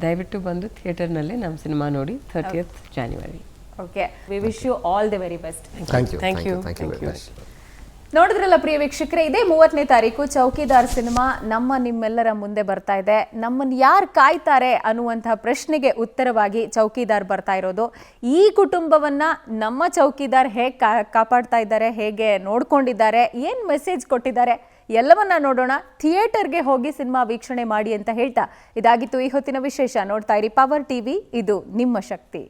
ದಯವಿಟ್ಟು ಬಂದು ಥಿಯೇಟರ್ನಲ್ಲೇ ನಮ್ಮ ಸಿನಿಮಾ ನೋಡಿ 30th January. Okay, we wish you all the very best. Thank you very much. ನೋಡಿದ್ರಲ್ಲ ಪ್ರಿಯ ವೀಕ್ಷಕರೇ, ಇದೇ 30ನೇ ತಾರೀಕು ಚೌಕಿದಾರ್ ಸಿನಿಮಾ ನಿಮ್ಮೆಲ್ಲರ ಮುಂದೆ ಬರ್ತಾ ಇದೆ. ನಮ್ಮನ್ನು ಯಾರು ಕಾಯ್ತಾರೆ ಅನ್ನುವಂತಹ ಪ್ರಶ್ನೆಗೆ ಉತ್ತರವಾಗಿ ಚೌಕಿದಾರ್ ಬರ್ತಾ ಇರೋದು. ಈ ಕುಟುಂಬವನ್ನ ನಮ್ಮ ಚೌಕಿದಾರ್ ಹೇಗೆ ಕಾಪಾಡ್ತಾ ಇದ್ದಾರೆ, ಹೇಗೆ ನೋಡ್ಕೊಂಡಿದ್ದಾರೆ, ಏನು ಮೆಸೇಜ್ ಕೊಟ್ಟಿದ್ದಾರೆ, ಎಲ್ಲವನ್ನ ನೋಡೋಣ. ಥಿಯೇಟರ್ಗೆ ಹೋಗಿ ಸಿನಿಮಾ ವೀಕ್ಷಣೆ ಮಾಡಿ ಅಂತ ಹೇಳ್ತಾ ಇದಾಗಿತ್ತು ಈ ಹೊತ್ತಿನ ವಿಶೇಷ. ನೋಡ್ತಾ ಇರಿ ಪವರ್ ಟಿವಿ, ಇದು ನಿಮ್ಮ ಶಕ್ತಿ.